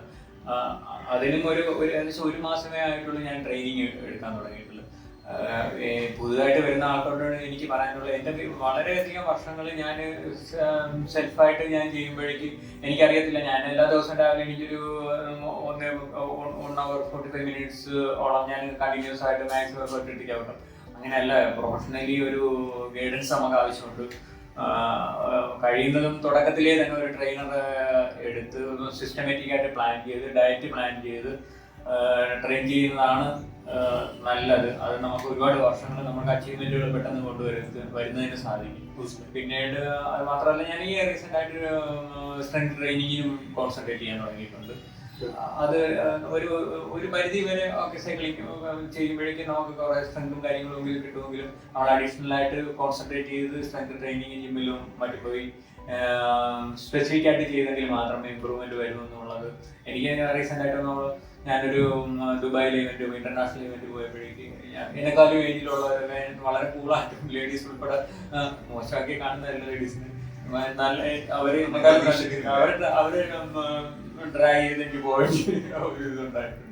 അതിനും ഏകദേശം 1 മാസമേ ആയിട്ടുള്ളൂ ഞാൻ ട്രെയിനിങ് എടുക്കാൻ തുടങ്ങിയിട്ടുള്ളൂ. പുതുതായിട്ട് വരുന്ന ആൾക്കാരോട് എനിക്ക് പറയാനുള്ളത്, എൻ്റെ വളരെയധികം വർഷങ്ങൾ ഞാൻ സെൽഫായിട്ട് ഞാൻ ചെയ്യുമ്പോഴേക്കും എനിക്കറിയത്തില്ല, ഞാൻ എല്ലാ ദിവസവും രാവിലെ എനിക്കൊരു 1 hour 45 minutes ഓളം ഞാൻ കണ്ടിന്യൂസ് ആയിട്ട് മാക്സിമം എഫേർട്ട് ഇട്ട് ചവിട്ടും. അങ്ങനെയല്ല, പ്രൊഫഷണലി ഒരു ഗൈഡൻസ് നമുക്ക് ആവശ്യമുണ്ട്. കഴിയുന്നതും തുടക്കത്തിലേ തന്നെ ഒരു ട്രെയിനർ എടുത്ത് സിസ്റ്റമാറ്റിക് ആയിട്ട് പ്ലാൻ ചെയ്ത് ഡയറ്റ് പ്ലാൻ ചെയ്ത് ട്രെയിൻ ചെയ്യുന്നതാണ് നല്ലത്. അത് നമുക്ക് ഒരുപാട് വർഷങ്ങൾ നമുക്ക് അച്ചീവ്മെന്റുകൾ പെട്ടെന്ന് വരുന്നതിന് സാധിക്കും. പിന്നീട് അത് മാത്രമല്ല, ഞാൻ ഈ റീസെന്റ് ആയിട്ട് സ്ട്രെങ്ത് ട്രെയിനിങ്ങിനും കോൺസെൻട്രേറ്റ് ചെയ്യാൻ തുടങ്ങിയിട്ടുണ്ട്. അത് ഒരു പരിധി വരെ ഒക്കെ സൈക്ലിംഗ് ചെയ്യുമ്പോഴേക്കും നമുക്ക് കുറെ സ്ട്രെങ്തും കാര്യങ്ങളും കിട്ടുമെങ്കിലും നമ്മൾ അഡീഷണൽ ആയിട്ട് കോൺസെൻട്രേറ്റ് ചെയ്ത് സ്ട്രെങ്ത് ട്രെയിനിങ് ജിമ്മിലും മറ്റു പോയി സ്പെസിഫിക് ആയിട്ട് ചെയ്തെങ്കിൽ മാത്രമേ ഇമ്പ്രൂവ്മെന്റ് വരൂ എന്നുള്ളത്. എനിക്ക് റീസെന്റ് ആയിട്ട് ഞാനൊരു ദുബായിൽ ഇന്റർനാഷണൽ ഇവന്റ് പോയപ്പോഴേക്ക് എന്നെക്കാളും ഏജിലുള്ളവരൊക്കെ വളരെ കൂളായിട്ടും ലേഡീസ് ഉൾപ്പെടെ മോശമാക്കി കാണുന്നതല്ല ലേഡീസിന് നല്ല അവര് ഡ്രൈ ചെയ്ത് എനിക്ക് പോയിട്ട് ഒരു ഇതുണ്ടായിട്ടുണ്ട്.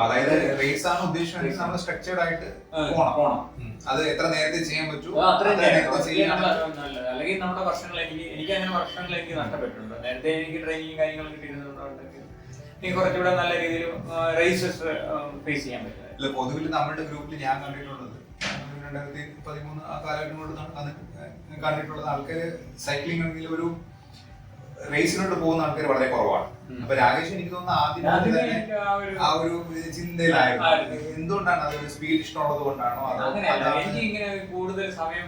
അതായത് റേസ് ആണ് ഉദ്ദേശിക്കുന്നത്, നമ്മൾ സ്ട്രക്ചേർഡ് ആയിട്ട് പോണം. അത് എത്ര നേരത്തെ ചെയ്യാൻ പറ്റുമോ നല്ലത്. അല്ലെങ്കിൽ നമ്മുടെ വർഷങ്ങൾ എനിക്ക് അങ്ങനെ വർഷങ്ങൾ എനിക്ക് നഷ്ടപ്പെട്ടിട്ടുണ്ട്. നേരത്തെ എനിക്ക് ട്രെയിനിങ് കാര്യങ്ങൾ കിട്ടിയിരുന്നുണ്ടെങ്കിൽ എനിക്ക് കുറച്ചുകൂടെ നല്ല രീതിയിൽ റേസസ് ഫേസ് ചെയ്യാൻ പറ്റും. പൊതുവിൽ നമ്മുടെ ഗ്രൂപ്പിൽ ഞാൻ കണ്ടിട്ടുള്ളത് 2013 ആ കാലഘട്ടം കൊണ്ട് കണ്ടിട്ടുള്ളത് ആൾക്കാര് സൈക്ലിംഗ് ആണെങ്കിൽ ഒരു റേസിനോട്ട് പോകുന്ന ആൾക്കാർ വളരെ കുറവാണ്. അപ്പൊ രാകേഷ് എനിക്ക് തോന്നുന്നു ആദ്യം തന്നെ ആ ഒരു ചിന്തയിലായിരുന്നു. എന്തുകൊണ്ടാണ് അതൊരു സ്പീഡ് ഇഷ്ടമുള്ളത് കൊണ്ടാണോ? എനിക്ക് ഇങ്ങനെ കൂടുതൽ സമയം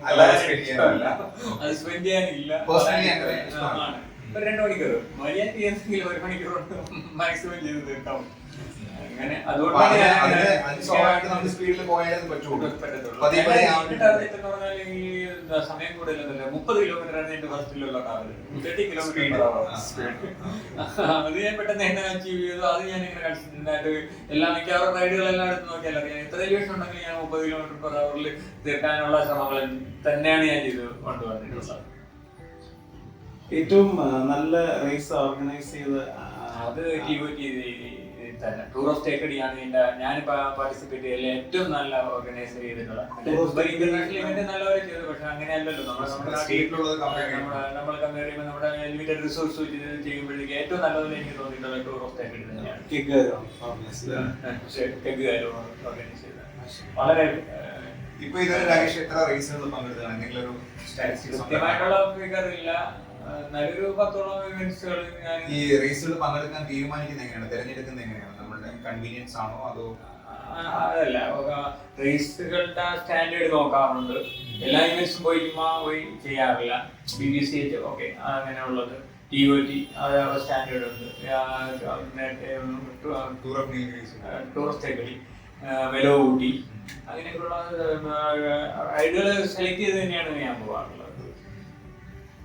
അത് സ്പെൻഡ് ചെയ്യാനില്ല. പേഴ്സണലി 2 മണിക്കൂർ മര്യാദ 1 മണിക്കൂർ മാക്സിമം ചെയ്ത് തീർക്കാം. അങ്ങനെ അതുകൊണ്ടാണ് സ്പീഡിൽ പോയാലും പറ്റുള്ളൂ. സമയം കൂടുതലൊന്നുമില്ല. 30 കിലോമീറ്റർ ആണ് എന്റെ ബസ്സിലുള്ള ട്രാവല്. 30 കിലോമീറ്റർ അത് ഞാൻ പെട്ടെന്ന് എന്നെ അച്ചീവ് ചെയ്തു. അത് ഞാൻ ഇങ്ങനെ കൺസിസ്റ്റന്റ് ആയിട്ട് മിക്കവാറും റൈഡുകളെല്ലാം എടുത്ത് നോക്കിയാൽ അറിയാം. എത്ര ദിവസം ഉണ്ടെങ്കിൽ ഞാൻ 30 km/h തീർക്കാനുള്ള ശ്രമങ്ങൾ തന്നെയാണ് ഞാൻ ചെയ്ത് കൊണ്ടുവന്നിട്ടുള്ളത്. ഏറ്റവും നല്ല റേസ് ഓർഗനൈസ് ചെയ്ത് അത് തന്നെ ടൂർ ഓഫ് സ്റ്റേക്കടിയാണ് ഞാൻ പാർട്ടിസിപ്പേറ്റ് ചെയ്തതിൽ ഏറ്റവും നല്ല ഓർഗനൈസ് ചെയ്തിട്ടുള്ള. ഇന്റർനാഷണൽ ഇവന്റ് നല്ലവരെ ചെയ്തു, പക്ഷെ അങ്ങനെയല്ലല്ലോ നമ്മൾ കമ്പയർ ചെയ്യുമ്പോൾ നമ്മുടെ ലിമിറ്റഡ് റിസോഴ്സ് ചെയ്യുമ്പോഴേക്കും ഏറ്റവും നല്ലതിൽ എനിക്ക് തോന്നിയിട്ടുള്ള ടൂർ ഓഫ് സ്റ്റേക്കടി തന്നെയാണ്. ഓർഗനൈസ് ചെയ്തത് വളരെ. ഇപ്പൊ ഇതുവരെ രാകേഷ് എത്ര റേസുകൾ പങ്കെടുത്താണ്? കൃത്യമായിട്ടുള്ള ഫിഗർ ഇല്ല, നല്ലൊരു 10ഓളം ഇവന്റ്സുകൾ. ഈ റേസുകൾ പങ്കെടുക്കാൻ തീരുമാനിക്കുന്നത് എങ്ങനെയാണ്, തിരഞ്ഞെടുക്കുന്നത് എങ്ങനെയാണ്? നമ്മളുടെ കൺവീനിയൻസ് ആണോ അതോ? അതല്ല, റേസുകളുടെ സ്റ്റാൻഡേർഡ് നോക്കാറുണ്ട്. എല്ലാ ഇവന്റ്സും പോയി ചെയ്യാറില്ല. BBC ഓക്കെ അങ്ങനെയുള്ളത്, TOT അത് സ്റ്റാൻഡേർഡ് ഉണ്ട്. ടൂർ ഓഫ് സ്റ്റേക്കടി, വെലോ ഊട്ടി, അങ്ങനെയൊക്കെയുള്ള റൈഡുകൾ സെലക്ട് ചെയ്ത് തന്നെയാണ് ഞാൻ പോകാറുള്ളത്.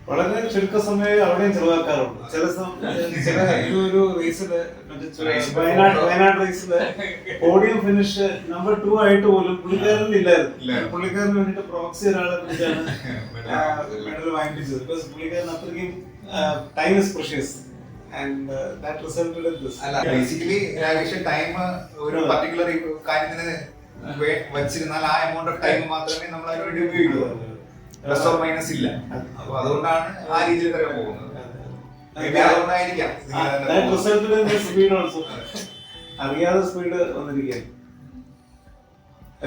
വളരെ ചുരുക്ക സമയം അവിടെയും ചെലവാക്കാറുണ്ട്. ചില ഒരു റേസില് വയനാട് റേസില് പോഡിയം ഫിനിഷ് നമ്പർ 2 ആയിട്ട് പോലും പുള്ളിക്കാരൻ ഇല്ലായിരുന്നു. പുള്ളിക്കാരന് വേണ്ടിട്ട് പ്രോക്സി ഒരാളെ വിളിച്ചാണ് മെഡൽ വാങ്ങിപ്പിച്ചത്. ബിക്കോസ് പുള്ളിക്കാരൻ അത്രയ്ക്കും time is precious and that resulted in this. അല്ല, ബേസിക്കലി രാകേഷ് ടൈം ഒരു പർട്ടിക്കുലർ കാര്യത്തിന് വെച്ചിരുന്നാൽ ആ എമൗണ്ട് ഓഫ് ടൈം മാത്രമേ നമ്മൾ അതിന് വേണ്ടി ഉപയോഗിക്കുള്ളൂ. പ്ലസ് ഓർ മൈനസ് ഇല്ല. അപ്പൊ അതുകൊണ്ടാണ് ആ രീതിയിൽ തന്നെ പോകുന്നത്. അതുകൊണ്ടായിരിക്കാം അറിയാതെ സ്പീഡ് വന്നിരിക്കുകയാണ്.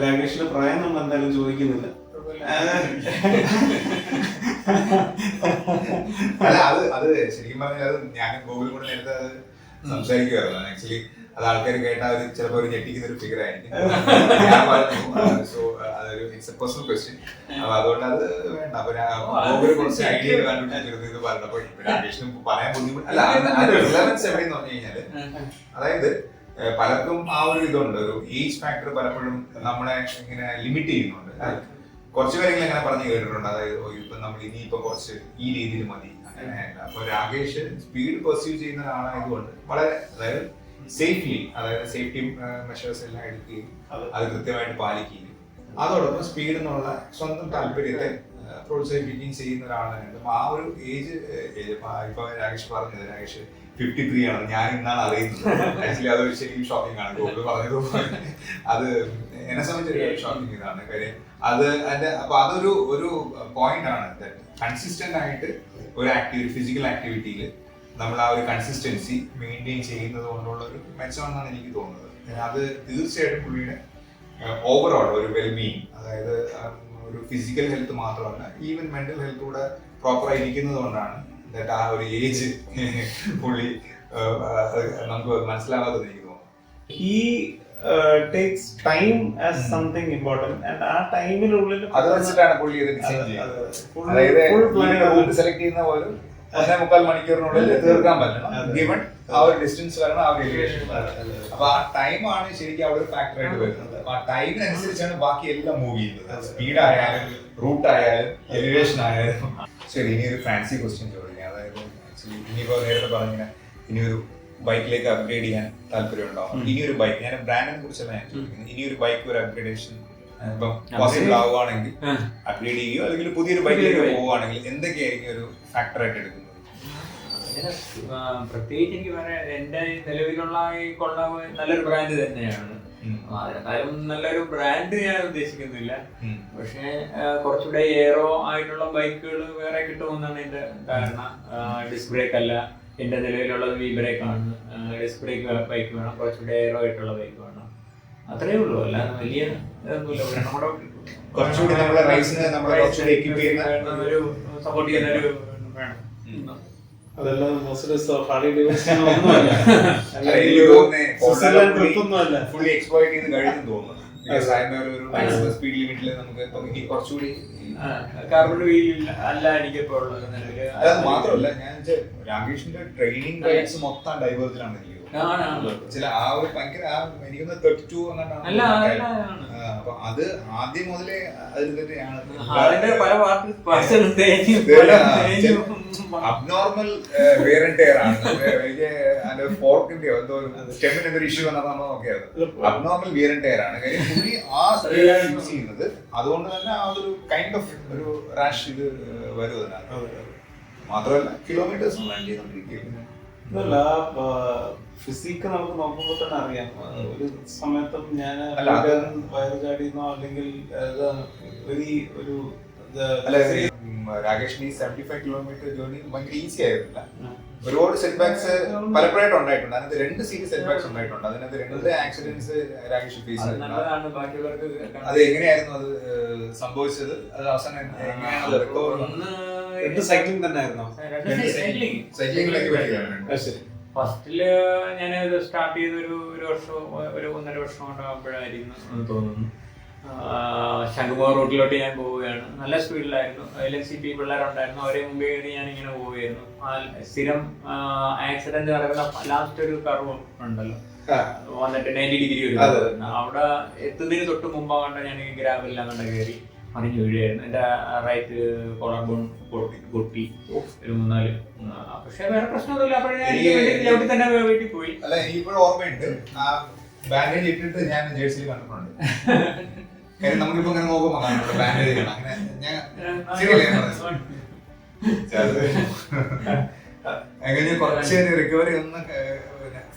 രാകേഷിന്റെ പ്രായം നമ്മൾ എന്തായാലും ചോദിക്കുന്നില്ല. അല്ല, അത് ശരിക്കും പറഞ്ഞാൽ അത് ഞാൻ ഗൂഗിൾ കൂടെ നേരത്തെ അത് സംസാരിക്കുമായിരുന്നു. ആക്ച്വലി അത് ആൾക്കാർ കേട്ടാൽ ചിലപ്പോൾ ഒരു ഞെട്ടിക്കുന്ന ഒരു ഫിഗർ ആയിരിക്കും. സോ അതൊരു ഇറ്റ്സ് എ പേഴ്സണൽ ക്വസ്റ്റ്യൻ. അപ്പൊ അതുകൊണ്ട് അത് വേണ്ട. അപ്പൊ ഗൂഗിൾ കുറച്ച് ഐഡിയ കണ്ടുപിടിച്ചിരുന്നു ഇത് പറഞ്ഞപ്പോ രാകേഷിന് പറയാൻ ബുദ്ധിമുട്ട്. അല്ല, അതിന്റെ റിലവൻസ് എവിടെയെന്ന് പറഞ്ഞു കഴിഞ്ഞാല്, അതായത് പലർക്കും ആ ഒരു ഇതുണ്ട്, ഒരു ഏജ് ഫാക്ടർ പലപ്പോഴും നമ്മളെ ഇങ്ങനെ ലിമിറ്റ് ചെയ്യുന്നുണ്ട്. കുറച്ച് കാര്യങ്ങൾ അങ്ങനെ പറഞ്ഞു കേട്ടിട്ടുണ്ട്. അതായത് ഇപ്പൊ നമ്മൾ ഇനിയിപ്പോ കുറച്ച് ഈ രീതിയിൽ മതി, അങ്ങനെയല്ല. അപ്പൊ രാകേഷ് സ്പീഡ് പെർസ്യൂ ചെയ്യുന്ന ഒരാളായതുകൊണ്ട് വളരെ, അതായത് സേഫ്ലി, അതായത് സേഫ്റ്റി മെഷേഴ്സ് എല്ലാം എടുക്കുകയും അത് കൃത്യമായിട്ട് പാലിക്കുകയും അതോടൊപ്പം സ്പീഡ് എന്നുള്ള സ്വന്തം താല്പര്യത്തെ പ്രോത്സാഹിപ്പിക്കുകയും ചെയ്യുന്ന ഒരാളാണ്. അപ്പം ആ ഒരു ഏജ് ഇപ്പൊ രാകേഷ് പറഞ്ഞത്, രാകേഷ് 53 ആണ്. ഞാൻ ഇന്നാണ് അറിയുന്നത്. ആക്ച്വലി അത് ശരിക്കും ഷോക്കിംഗ് ആണ്. ഗോകുൽ പറഞ്ഞതുപോലെ അത് എന്നെ സംബന്ധിച്ച് ഷോക്കിംഗ് ഇതാണ് കാര്യം. അത് അപ്പൊ അതൊരു പോയിന്റ് ആണ്. കൺസിസ്റ്റന്റ് ആയിട്ട് ഒരു ഫിസിക്കൽ ആക്ടിവിറ്റിയിൽ നമ്മൾ ആ ഒരു കൺസിസ്റ്റൻസി മെയിൻറ്റെയിൻ ചെയ്യുന്നത് കൊണ്ടുള്ള ഒരു മെച്ചമാണെന്നാണ് എനിക്ക് തോന്നുന്നത്. അത് തീർച്ചയായിട്ടും പുള്ളിയുടെ ഓവറോൾ ഒരു വെൽബീയിങ്, അതായത് ഒരു ഫിസിക്കൽ ഹെൽത്ത് മാത്രമല്ല ഈവൻ മെന്റൽ ഹെൽത്ത് കൂടെ പ്രോപ്പറായി ഇരിക്കുന്നത് കൊണ്ടാണ് ആ ഒരു ഏജ് പുള്ളി നമുക്ക് മനസ്സിലാവാത്തത് എനിക്ക് തോന്നുന്നു. He takes time as something important and ആ ടൈമിനുള്ളിൽ അത് വെച്ചിട്ടാണ് പുള്ളി ഇത് ഡിസൈൻ ചെയ്യുന്നത്. അതായത് റൂട്ട് സെലക്ട് ചെയ്യുന്ന പോലും 1.25 മണിക്കൂറിനുള്ളിൽ തീർക്കാൻ പറ്റണം. ഗിവൺ ആ ഒരു ഡിസ്റ്റൻസ് വരണം, ആ ഒരു എലിവേഷൻ വരണം. അപ്പൊ ആ ടൈമാണ് ശരിക്കും അവിടെ ഒരു ഫാക്ടർ ആയിട്ട് വരുന്നത്. അപ്പൊ ആ ടൈമിനനുസരിച്ചാണ് ബാക്കി എല്ലാം മൂവ് ചെയ്യുന്നത്. സ്പീഡ് ആയാലും റൂട്ട് ആയാലും എലിവേഷൻ ആയാലും. ശരി, ഇനി ഒരു ഫാൻസി ക്വസ്റ്റ്യൻ ചോദിക്കാം. അതായത് ആക്ച്വലി ഇനിയിപ്പോ നേരത്തെ പറഞ്ഞ ഇനിയൊരു ബൈക്കിലേക്ക് അപ്ഗ്രേഡ് ചെയ്യാൻ താല്പര്യം ഉണ്ടാവും. ഇനിയൊരു ബൈക്ക്, ഞാൻ ബ്രാൻഡിനെ കുറിച്ചല്ല ഞാൻ ചോദിക്കുന്നത്, ഇനിയൊരു ബൈക്ക് ഒരു അപ്ഗ്രേഡേഷൻ ഇപ്പം പോസിബിൾ ആവുകയാണെങ്കിൽ അപ്ഗ്രേഡ് ചെയ്യുകയോ അല്ലെങ്കിൽ പുതിയൊരു ബൈക്കിലേക്ക് പോവുകയാണെങ്കിൽ എന്തൊക്കെയായിരിക്കും ഒരു ഫാക്ടർ ആയിട്ട് എടുക്കുന്നത്? പ്രത്യേകിച്ച് എനിക്ക് പറയാൻ എന്റെ നിലവിലുള്ള നല്ലൊരു ബ്രാൻഡ് തന്നെയാണ്. അതിനെക്കാളും നല്ലൊരു ബ്രാൻഡ് ഞാൻ ഉദ്ദേശിക്കുന്നില്ല. പക്ഷെ കുറച്ചുകൂടെ എയറോ ആയിട്ടുള്ള ബൈക്കുകൾ വേറെ കിട്ടുമെന്നാണ് എന്റെ ധാരണ. ഡിസ്ക് ബ്രേക്ക് അല്ല എന്റെ നിലവിലുള്ളത്, വി ബ്രേക്ക് ആണ്. ഡിസ്ക് ബ്രേക്ക് ബൈക്ക് വേണം, കുറച്ചുകൂടെ എയറോ ആയിട്ടുള്ള ബൈക്ക് വേണം. അത്രേ ഉള്ളൂ, അല്ലാതെ വലിയ ഇതൊന്നുമില്ല. നമ്മുടെ കുറച്ചുകൂടി നമ്മളെ റേസിനെ നമ്മളെ കുറച്ചുകൂടി എക്വിപ്പ് ചെയ്യുന്ന ഒരു സപ്പോർട്ട് ചെയ്യുന്ന ഒരു വേണം. അതെല്ലാം ഹാർലി ഡേവിഡ്സൺ ഒന്നുമല്ല, ഫുള്ളി എക്സ്പ്ലോയിറ്റ് ചെയ്ത് കഴിഞ്ഞു തോന്നുന്നു. സ്പീഡ് ലിമിറ്റിൽ നമുക്ക് കുറച്ചുകൂടി കാർബൺ വീൽ അല്ല എനിക്കിപ്പോ ഉള്ളത്. അത് മാത്രമല്ല, ഞാൻ രാകേഷിന്റെ ട്രെയിനിങ് റൈറ്റ്സ് മൊത്തം ഡൈവേഴ്സിലാണ് എനിക്ക് ചില ആ ഒരു ഭയങ്കര എനിക്കൊന്ന് 32 അപ്പൊ അത് ആദ്യം മുതലേ അതിൽ തന്നെയാണ്. അബ്നോർമൽ വിയർ ആൻഡ് ടയർ ആണ്. അതിന്റെ ഫോർക്കിന്റെയോ എന്തോ സ്റ്റെമിന് എന്തൊരു ഇഷ്യൂ വന്നതാണ് നോക്കിയത്. അബ്നോർമൽ വിയർ ആൻഡ് ടയർ ആണ് കാര്യം. പുള്ളി ആ സ്പീഡാണ് യൂസ് ചെയ്യുന്നത്. അതുകൊണ്ട് തന്നെ ആ ഒരു കൈൻഡ് ഓഫ് ഒരു റാഷ് ഇത് വരുന്നതിനാണ്. മാത്രമല്ല കിലോമീറ്റേഴ്സ് റൺ ചെയ്തോണ്ടിരിക്കുകയാണ്. ഫിസിക്ക് നമുക്ക് നോക്കുമ്പോൾ തന്നെ അറിയാം. ഒരു സമയത്തും ഞാൻ വയറ് ചാടിയെന്നോ അല്ലെങ്കിൽ ഒരു രാകേഷിന് 75 കിലോമീറ്റർ ജേർണി ഭയങ്കര ഈസി ആയിരുന്നില്ല. ഒരുപാട് സെറ്റ് ബാക്സ് പലപ്പോഴായിട്ട് ഉണ്ടായിട്ടുണ്ട്. അതിനകത്ത് 2 സീരിയസ് സെറ്റ് ബാക്സ് ഉണ്ടായിട്ടുണ്ട്. അതിനകത്ത് 2 ആക്സിഡന്റ്സ് രാകേഷ് ഫേസ് ചെയ്തിട്ടുണ്ട്. അത് എങ്ങനെയായിരുന്നു അത് സംഭവിച്ചത്? അത് അവസാനം എങ്ങനെയാണ് റിക്കവർ? സൈക്ലിംഗ് തന്നെ ആയിരുന്നോ? സൈക്ലിംഗിലേക്ക് പറ്റിയാണ്. ഫസ്റ്റില് ഞാൻ സ്റ്റാർട്ട് ചെയ്ത ഒരു വർഷം, ഒരു 1.5 വർഷം കൊണ്ടാകുമ്പോഴായിരുന്നു തോന്നുന്നു. ശംഖുമുഖം റൂട്ടിലോട്ട് ഞാൻ പോവുകയാണ്. നല്ല സ്പീഡിലായിരുന്നു. LNCP പിള്ളേരുണ്ടായിരുന്നു. അവരെ മുമ്പേ കയറി ഞാൻ ഇങ്ങനെ പോവുകയായിരുന്നു. സ്ഥിരം ആക്സിഡന്റ് നടക്കുന്ന ലാസ്റ്റ് ഒരു കർവ് ഉണ്ടല്ലോ, വന്നിട്ട് 90 ഡിഗ്രി ഒരു അവിടെ എത്തുന്നതിന് തൊട്ട് മുമ്പാകണ്ട ഞാൻ ഗ്രാവെല്ലാം കണ്ട കയറി മറിഞ്ഞു വീഴുകയായിരുന്നു. എന്റെ റൈറ്റ് കോളർ ബോൺ പൊട്ടി ഒരു 3-4. പക്ഷെ വേറെ പ്രശ്നമൊന്നുമില്ല. അപ്പോഴേ തന്നെ വീട്ടിൽ പോയി. അല്ല, എനിക്കിപ്പോഴും ഓർമ്മയുണ്ട്. ആ ബാൻഡേജ് ഇട്ടിട്ട് ഞാൻ ജേഴ്സിയിൽ കണ്ടിട്ടുണ്ട്. നമുക്കിപ്പോ ഇങ്ങനെ നോക്കുമ്പോ കാണുന്നുണ്ട് ബാൻഡേജ്. അങ്ങനെ ഞാൻ കുറച്ച് റിക്കവറി ഒന്നും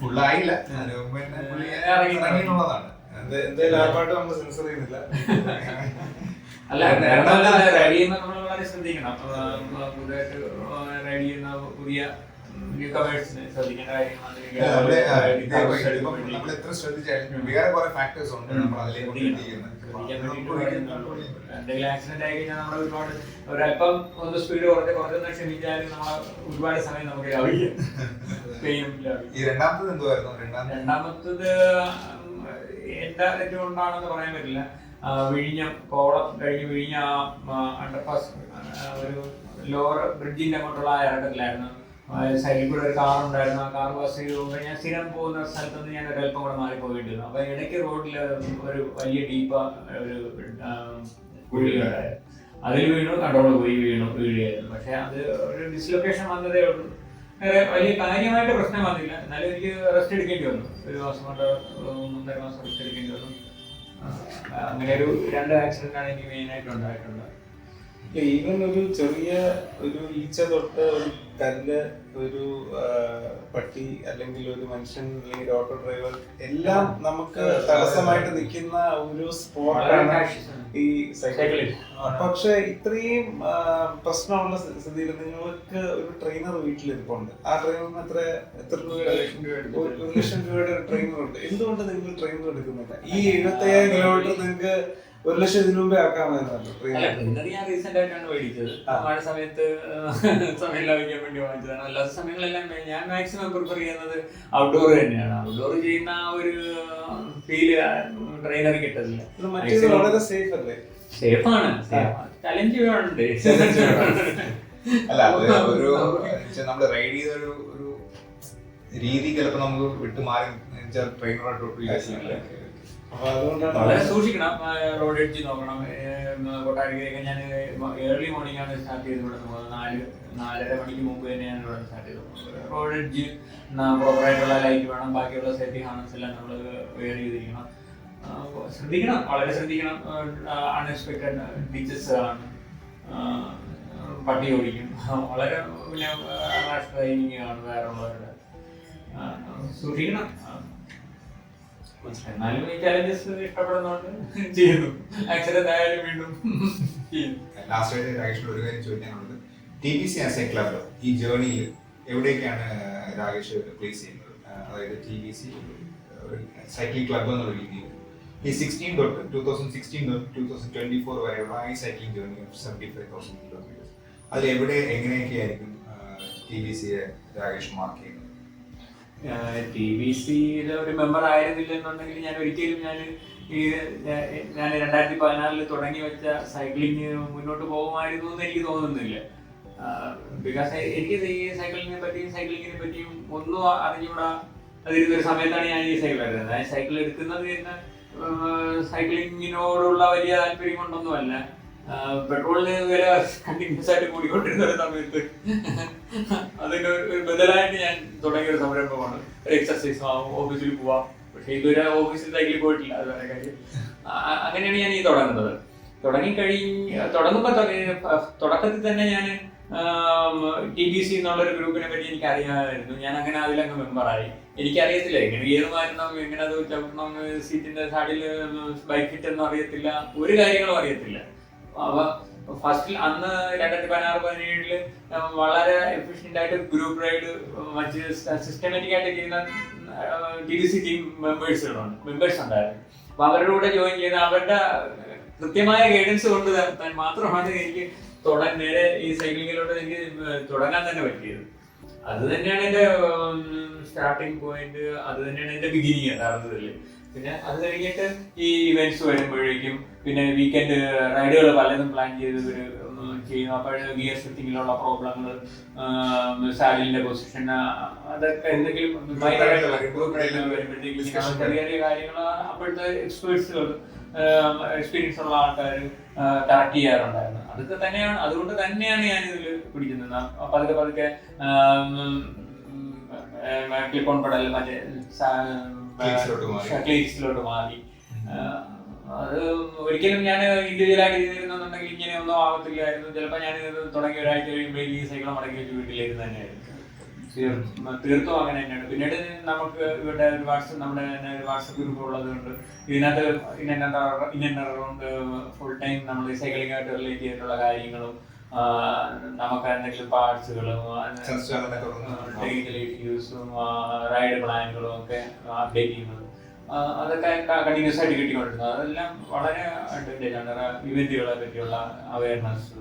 ഫുള്ളായില്ല. ഇറങ്ങിയുള്ളതാണ്. എന്തായാലും ആ പാട്ട് നമ്മൾ സെൻസർ ചെയ്യുന്നില്ല. അല്ല, റൈഡ് ചെയ്യുമ്പോൾ നമ്മൾ വളരെ ശ്രദ്ധിക്കണം. പുതിയതായിട്ട് റൈഡ് ചെയ്യുന്ന പുതിയ ന്യൂ കമേഴ്സിനെ ശ്രദ്ധിക്കേണ്ട കാര്യങ്ങളാണ്. നമ്മൾ എത്ര ശ്രദ്ധിച്ചാലും വേറെ കുറെ ഫാക്ടേഴ്സ് ഉണ്ട് നമ്മൾ അതിലേക്ക്. എന്തെങ്കിലും ആക്സിഡന്റ് ആയി കഴിഞ്ഞാൽ നമ്മൾ ഒരുപാട് ഒരല്പം ഒന്ന് സ്പീഡ് കുറച്ചൊന്ന് ക്ഷമിച്ചാലും നമ്മളെ ഒരുപാട് സമയം നമുക്ക് ലാഭിക്കാം. ഈ രണ്ടാമത്തത് എന്തുവായിരുന്നു? രണ്ടാമത്തത് എന്താ തെറ്റുകൊണ്ടാണെന്ന് പറയാൻ പറ്റില്ല. വിഴിഞ്ഞം കോളം കഴിഞ്ഞ് വിഴിഞ്ഞ അണ്ടർപാസ് ഒരു ലോവർ ബ്രിഡ്ജിന്റെ അങ്ങോട്ടുള്ള ആ ഇറക്കത്തിലായിരുന്നു. സൈഡിൽ കൂടെ ഒരു കാർ ഉണ്ടായിരുന്നു. ആ കാർ പാസ് ചെയ്ത് പോകുമ്പോൾ ഞാൻ സ്ഥിരം പോകുന്ന സ്ഥലത്ത് നിന്ന് ഞാൻ ഒരല്പം കൂടെ മാറി പോയിട്ടിരുന്നു. അപ്പൊ ഇടയ്ക്ക് റോഡിൽ ഒരു വലിയ ഡീപ്പ ഒരു കുഴി ഉണ്ടായിരുന്നു. അതിൽ വീണു, കൺട്രോൾ പോയി വീഴുകയായിരുന്നു. പക്ഷെ അത് ഒരു ഡിസ്ലൊക്കേഷൻ വന്നതേ ഉള്ളൂ. വലിയ കാര്യമായിട്ട് പ്രശ്നം വന്നില്ല. എന്നാലും എനിക്ക് റെസ്റ്റ് എടുക്കേണ്ടി വന്നു. 1 മാസം കൊണ്ട് 1.5 മാസം റെസ്റ്റ് എടുക്കേണ്ടി വന്നു. അങ്ങനെ ഒരു 2 ആക്സിഡന്റ് ആണ് എനിക്ക് മെയിൻ ആയിട്ട് ഉണ്ടായിട്ടുണ്ട്. ഈവൻ ഒരു ചെറിയ ഒരു ഈച്ച തൊട്ട് ഒരു കല്ല്, ഒരു പട്ടി അല്ലെങ്കിൽ ഒരു മനുഷ്യൻ അല്ലെങ്കിൽ ഓട്ടോ ഡ്രൈവർ എല്ലാം നമുക്ക് തടസ്സമായിട്ട് നിൽക്കുന്ന ഒരു സ്പോട്ടാണ് ഈ സൈക്കിളിൽ. പക്ഷെ ഇത്രയും പ്രശ്നമുള്ള സ്ഥിതിയിൽ നിങ്ങൾക്ക് ഒരു ട്രെയിനർ വീട്ടിലിരിപ്പുണ്ട്. ആ ട്രെയിനറിന് എത്ര രൂപയുടെ 1,00,000 രൂപയുടെ ഒരു ട്രെയിനർ ഉണ്ട്. എന്തുകൊണ്ട് നിങ്ങൾ ട്രെയിനർ എടുക്കുന്നില്ല? ഈ 75,000 കിലോമീറ്റർ നിങ്ങൾക്ക് 1,00,000 ഇതിനു മുമ്പേ ആക്കാമായിരുന്നല്ലോ. ഞാൻ റീസെന്റ് ആയിട്ടാണ് മേടിച്ചത്. മഴ സമയത്ത് സമയം ലാഭിക്കാൻ വേണ്ടി വാങ്ങിച്ചതാണ്. അല്ലാത്ത സമയങ്ങളെല്ലാം ഞാൻ മാക്സിമം പ്രിഫർ ചെയ്യുന്നത് ഔട്ട്ഡോർ തന്നെയാണ്. ഔട്ട്ഡോർ ചെയ്യുന്ന ആ ഒരു ഫീല് ട്രെയിനർ കിട്ടത്തില്ല. വളരെ സേഫ് അല്ലേ? സേഫാണ്, ചലഞ്ച് ഉണ്ട്. അല്ല, ഒരു നമ്മള് റൈഡ് ചെയ്ത ഒരു രീതി ചിലപ്പോ നമുക്ക് വിട്ടു മാറി ട്രെയിനറായിട്ട്. അപ്പൊ അതുകൊണ്ടാണ് വളരെ സൂക്ഷിക്കണം. റോഡ് എഡ്ജ് നോക്കണം. കൊട്ടാരക്കരയൊക്കെ ഞാൻ ഏർലി മോർണിംഗ് ആണ് സ്റ്റാർട്ട് ചെയ്ത് ഇവിടെ പോകുന്നത്. 4-4:30 മണിക്ക് മുമ്പ് തന്നെയാണ് ഇവിടെ സ്റ്റാർട്ട് ചെയ്തത്. റോഡ് എഡ്ജ് പ്രോപ്പറായിട്ടുള്ള ലൈറ്റ് വേണം. ബാക്കിയുള്ള സേഫ്റ്റി ഹാർനസ് എല്ലാം നമ്മൾ വെയർ ചെയ്തിരിക്കണം. ശ്രദ്ധിക്കണം, വളരെ ശ്രദ്ധിക്കണം. അൺഎക്സ്പെക്റ്റഡ് ബീച്ചസ് ആണ്, പട്ടി ഓടിക്കും, വളരെ പിന്നെ റാഷ് ഡ്രൈവിംഗ് ആണ് വേറെ ഉള്ളവരുടെ. സൂക്ഷിക്കണം. എന്നാലും ഈ ചാലഞ്ചസ് ഇഷ്ടപ്പെടുന്നതുകൊണ്ട് ചെയ്യുന്നു. ആക്സിഡന്റ് ആയാലും വീണ്ടും ചെയ്യുന്നു. ലാസ്റ്റ് ആയിട്ട് രാകേഷിനോട് ഒരു കാര്യം ചോദിക്കാനുള്ളത്, TBC ആസ് എ ക്ലബ് ഈ ജേർണിയിൽ എവിടേക്കാണ് രാകേഷ് പ്ലേസ് ചെയ്യുന്നത്? അതായത് TBC ഒരു സൈക്ലിംഗ് ക്ലബ് എന്നുള്ള രീതിയിൽ ഈ 2016 തൊട്ട് 2024 വരെയുള്ള ഈ സൈക്ലിംഗ് ജേർണി ഓഫ് 75,000 കിലോമീറ്റേഴ്സ്, അതിൽ എവിടെ എങ്ങനെയൊക്കെ ആയിരിക്കും TBC രാകേഷ് മാർക്ക് ചെയ്യുന്നത്? TBCയിലെ ഒരു മെമ്പർ ആയിരുന്നില്ലെന്നുണ്ടെങ്കിൽ ഞാൻ ഒരിക്കലും ഞാൻ 2014 തുടങ്ങി വെച്ച സൈക്ലിംഗ് മുന്നോട്ട് പോകുമായിരുന്നു എന്ന് എനിക്ക് തോന്നുന്നില്ല. ബിക്കോസ് എനിക്ക് ഈ സൈക്ലിങ്ങിനെ പറ്റിയും ഒന്നും അറിഞ്ഞുകൂടാ. അതിരുന്നൊരു സമയത്താണ് ഞാൻ ഈ സൈക്കിൾ എടുക്കുന്നത്. ഞാൻ സൈക്കിൾ എടുക്കുന്നത് തന്നെ സൈക്ലിങ്ങിനോടുള്ള വലിയ താല്പര്യം കൊണ്ടൊന്നുമല്ല. പെട്രോളിന് വില കണ്ടിന്യൂസ് ആയിട്ട് കൂടിക്കൊണ്ടിരുന്ന ഒരു സമയത്ത് അതിന്റെ ഒരു ബദലായിട്ട് ഞാൻ തുടങ്ങിയ ഒരു സംരംഭമാണ്. ഒരു എക്സർസൈസ് ഓഫീസിൽ പോവാം, പക്ഷെ ഇതുവരെ ഓഫീസിൽ സൈക്കിളിൽ പോയിട്ടില്ല. അത് വേറെ കാര്യം. അങ്ങനെയാണ് ഞാൻ ഈ തുടങ്ങുന്നത്. തുടക്കത്തിൽ തന്നെ ഞാൻ TBC എന്നുള്ളൊരു ഗ്രൂപ്പിനെ പറ്റി എനിക്ക് അറിയാമായിരുന്നു. ഞാൻ അങ്ങനെ അതിലങ്ങ് മെമ്പറായി. എനിക്കറിയത്തില്ല എങ്ങനെ ഗിയറുമാരണം, എങ്ങനെ അത് ചവിട്ടണം, സീറ്റിന്റെ സൈഡിൽ ബൈക്ക് ഫിറ്റ് ഒന്നും അറിയത്തില്ല, ഒരു കാര്യങ്ങളും അറിയത്തില്ല. അപ്പൊ ഫസ്റ്റിൽ അന്ന് 2016-17 വളരെ എഫിഷ്യന്റ് ആയിട്ട് ഗ്രൂപ്പ് റൈഡ് മറ്റ് സിസ്റ്റമാറ്റിക് ആയിട്ട് ചെയ്യുന്ന TBC ടീം മെമ്പേഴ്സ് ഉണ്ടായിരുന്നു. അപ്പൊ അവരുടെ കൂടെ ജോയിൻ ചെയ്ത് അവരുടെ കൃത്യമായ ഗൈഡൻസ് കൊണ്ട് മാത്രമാണ് എനിക്ക് നേരെ ഈ സൈക്ലിങ്ങിലോട്ട് എനിക്ക് തുടങ്ങാൻ തന്നെ പറ്റിയത്. അത് തന്നെയാണ് എൻ്റെ സ്റ്റാർട്ടിങ് പോയിന്റ്, അത് തന്നെയാണ് എൻ്റെ ബിഗിനിങ് യഥാർത്ഥത്തിൽ. പിന്നെ അത് കഴിഞ്ഞിട്ട് ഈ ഇവന്റ്സ് വരുമ്പോഴേക്കും പിന്നെ വീക്കെൻഡ് റൈഡുകൾ പലതും പ്ലാൻ ചെയ്ത് ചെയ്യുന്നു. അപ്പോൾ ഗിയർ ഷിഫ്റ്റിങ്ങിലുള്ള പ്രോബ്ലങ്ങൾ, സാഡിലിന്റെ പൊസിഷൻ, അതൊക്കെ എന്തെങ്കിലും വരുമ്പോഴത്തേക്കും ചെറിയ കാര്യങ്ങൾ അപ്പോഴത്തെ എക്സ്പീരിയൻസ് ഉള്ള ആൾക്കാർ കറക്റ്റ് ചെയ്യാറുണ്ടായിരുന്നു. അതൊക്കെ തന്നെയാണ്, അതുകൊണ്ട് തന്നെയാണ് ഞാൻ ഇതിൽ പിടിക്കുന്നത്. പതുക്കെ ക്ലിപ്പ് ഓൺ പെഡൽ മറ്റേ ക്ലീറ്റ്സിലോട്ട് മാറി. അത് ഒരിക്കലും ഞാൻ ഇൻഡിവിജ്വലായിട്ട് ചെയ്തിരുന്നുണ്ടെങ്കിൽ ഇങ്ങനെ ഒന്നും ആവത്തില്ലായിരുന്നു. ചിലപ്പോൾ ഞാൻ തുടങ്ങിയ ഒരാഴ്ച കഴിയുമ്പോൾ ഈ സൈക്കിൾ മടക്കി വെച്ച് വീട്ടിലേക്ക് തന്നെയായിരുന്നു. തീർത്തും അങ്ങനെ തന്നെയാണ്. പിന്നീട് നമുക്ക് ഇവിടെ ഒരു വാട്സപ്പ് ഗ്രൂപ്പ് ഉള്ളത് കൊണ്ട് ഇതിനകത്ത് ഇന്നുണ്ട് ഫുൾ ടൈം നമ്മൾ സൈക്ലിംഗായിട്ട് റിലേറ്റ് ചെയ്തിട്ടുള്ള കാര്യങ്ങളും നമുക്ക് എന്തെങ്കിലും പാർട്സുകളും ടെക്നിക്കൽ ഇഷ്യൂസും റൈഡ് പ്ലാനുകളും ഒക്കെ അപ്ഡേറ്റ് ചെയ്യുന്നത്, അതൊക്കെ കണ്ടിന്യൂസ് ആയിട്ട് കിട്ടിക്കൊണ്ടിരുന്നത്. അതെല്ലാം വളരെ അഡ്വാൻറ്റേജ് ആണ്. ഇവന്റുകളെ പറ്റിയുള്ള അവയർനെസ്,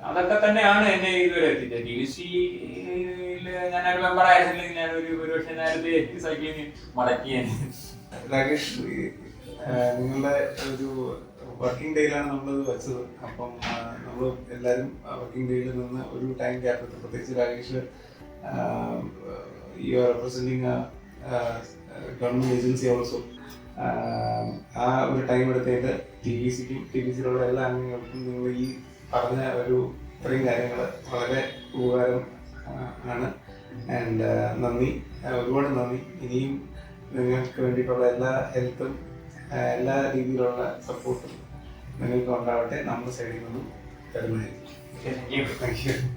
അതൊക്കെ തന്നെയാണ് എന്നെ ഇതുവരെ എത്തിച്ചത്. TBCയിൽ ഞാനൊരു മെമ്പർ ആയിരുന്നില്ലെങ്കിൽ ഞാൻ ഒരു പക്ഷേ നേരത്തെ സൈക്ലിംഗ് മടക്കിയാണ്. രാകേഷ്, നിങ്ങളുടെ ഒരു വർക്കിംഗ് ഡേയിലാണ് നമ്മളത് വെച്ചത്. അപ്പം നമ്മൾ എല്ലാവരും വർക്കിംഗ് ഡേയിൽ നിന്ന് ഒരു ടൈം ഗ്യാപ്പ് എടുത്തു. പ്രത്യേകിച്ച് Rakesh, you are representing government agency also. ആ ഒരു ടൈം എടുത്തിട്ട് TBCയിലുള്ള എല്ലാ അംഗങ്ങൾക്കും നിങ്ങൾ ഈ പറഞ്ഞ ഒരു ഇത്രയും കാര്യങ്ങൾ വളരെ ഉപകാരം ആണ്. ആൻഡ് നന്ദി, ഒരുപാട് നന്ദി. ഇനിയും നിങ്ങൾക്ക് വേണ്ടിയിട്ടുള്ള എല്ലാ ഹെൽത്തും എല്ലാ രീതിയിലുള്ള സപ്പോർട്ടും നിങ്ങൾക്ക് ഉണ്ടാവട്ടെ. നമ്മുടെ സൈഡിൽ നിന്നും തരുന്നതായിരിക്കും. Thank you. Thank you.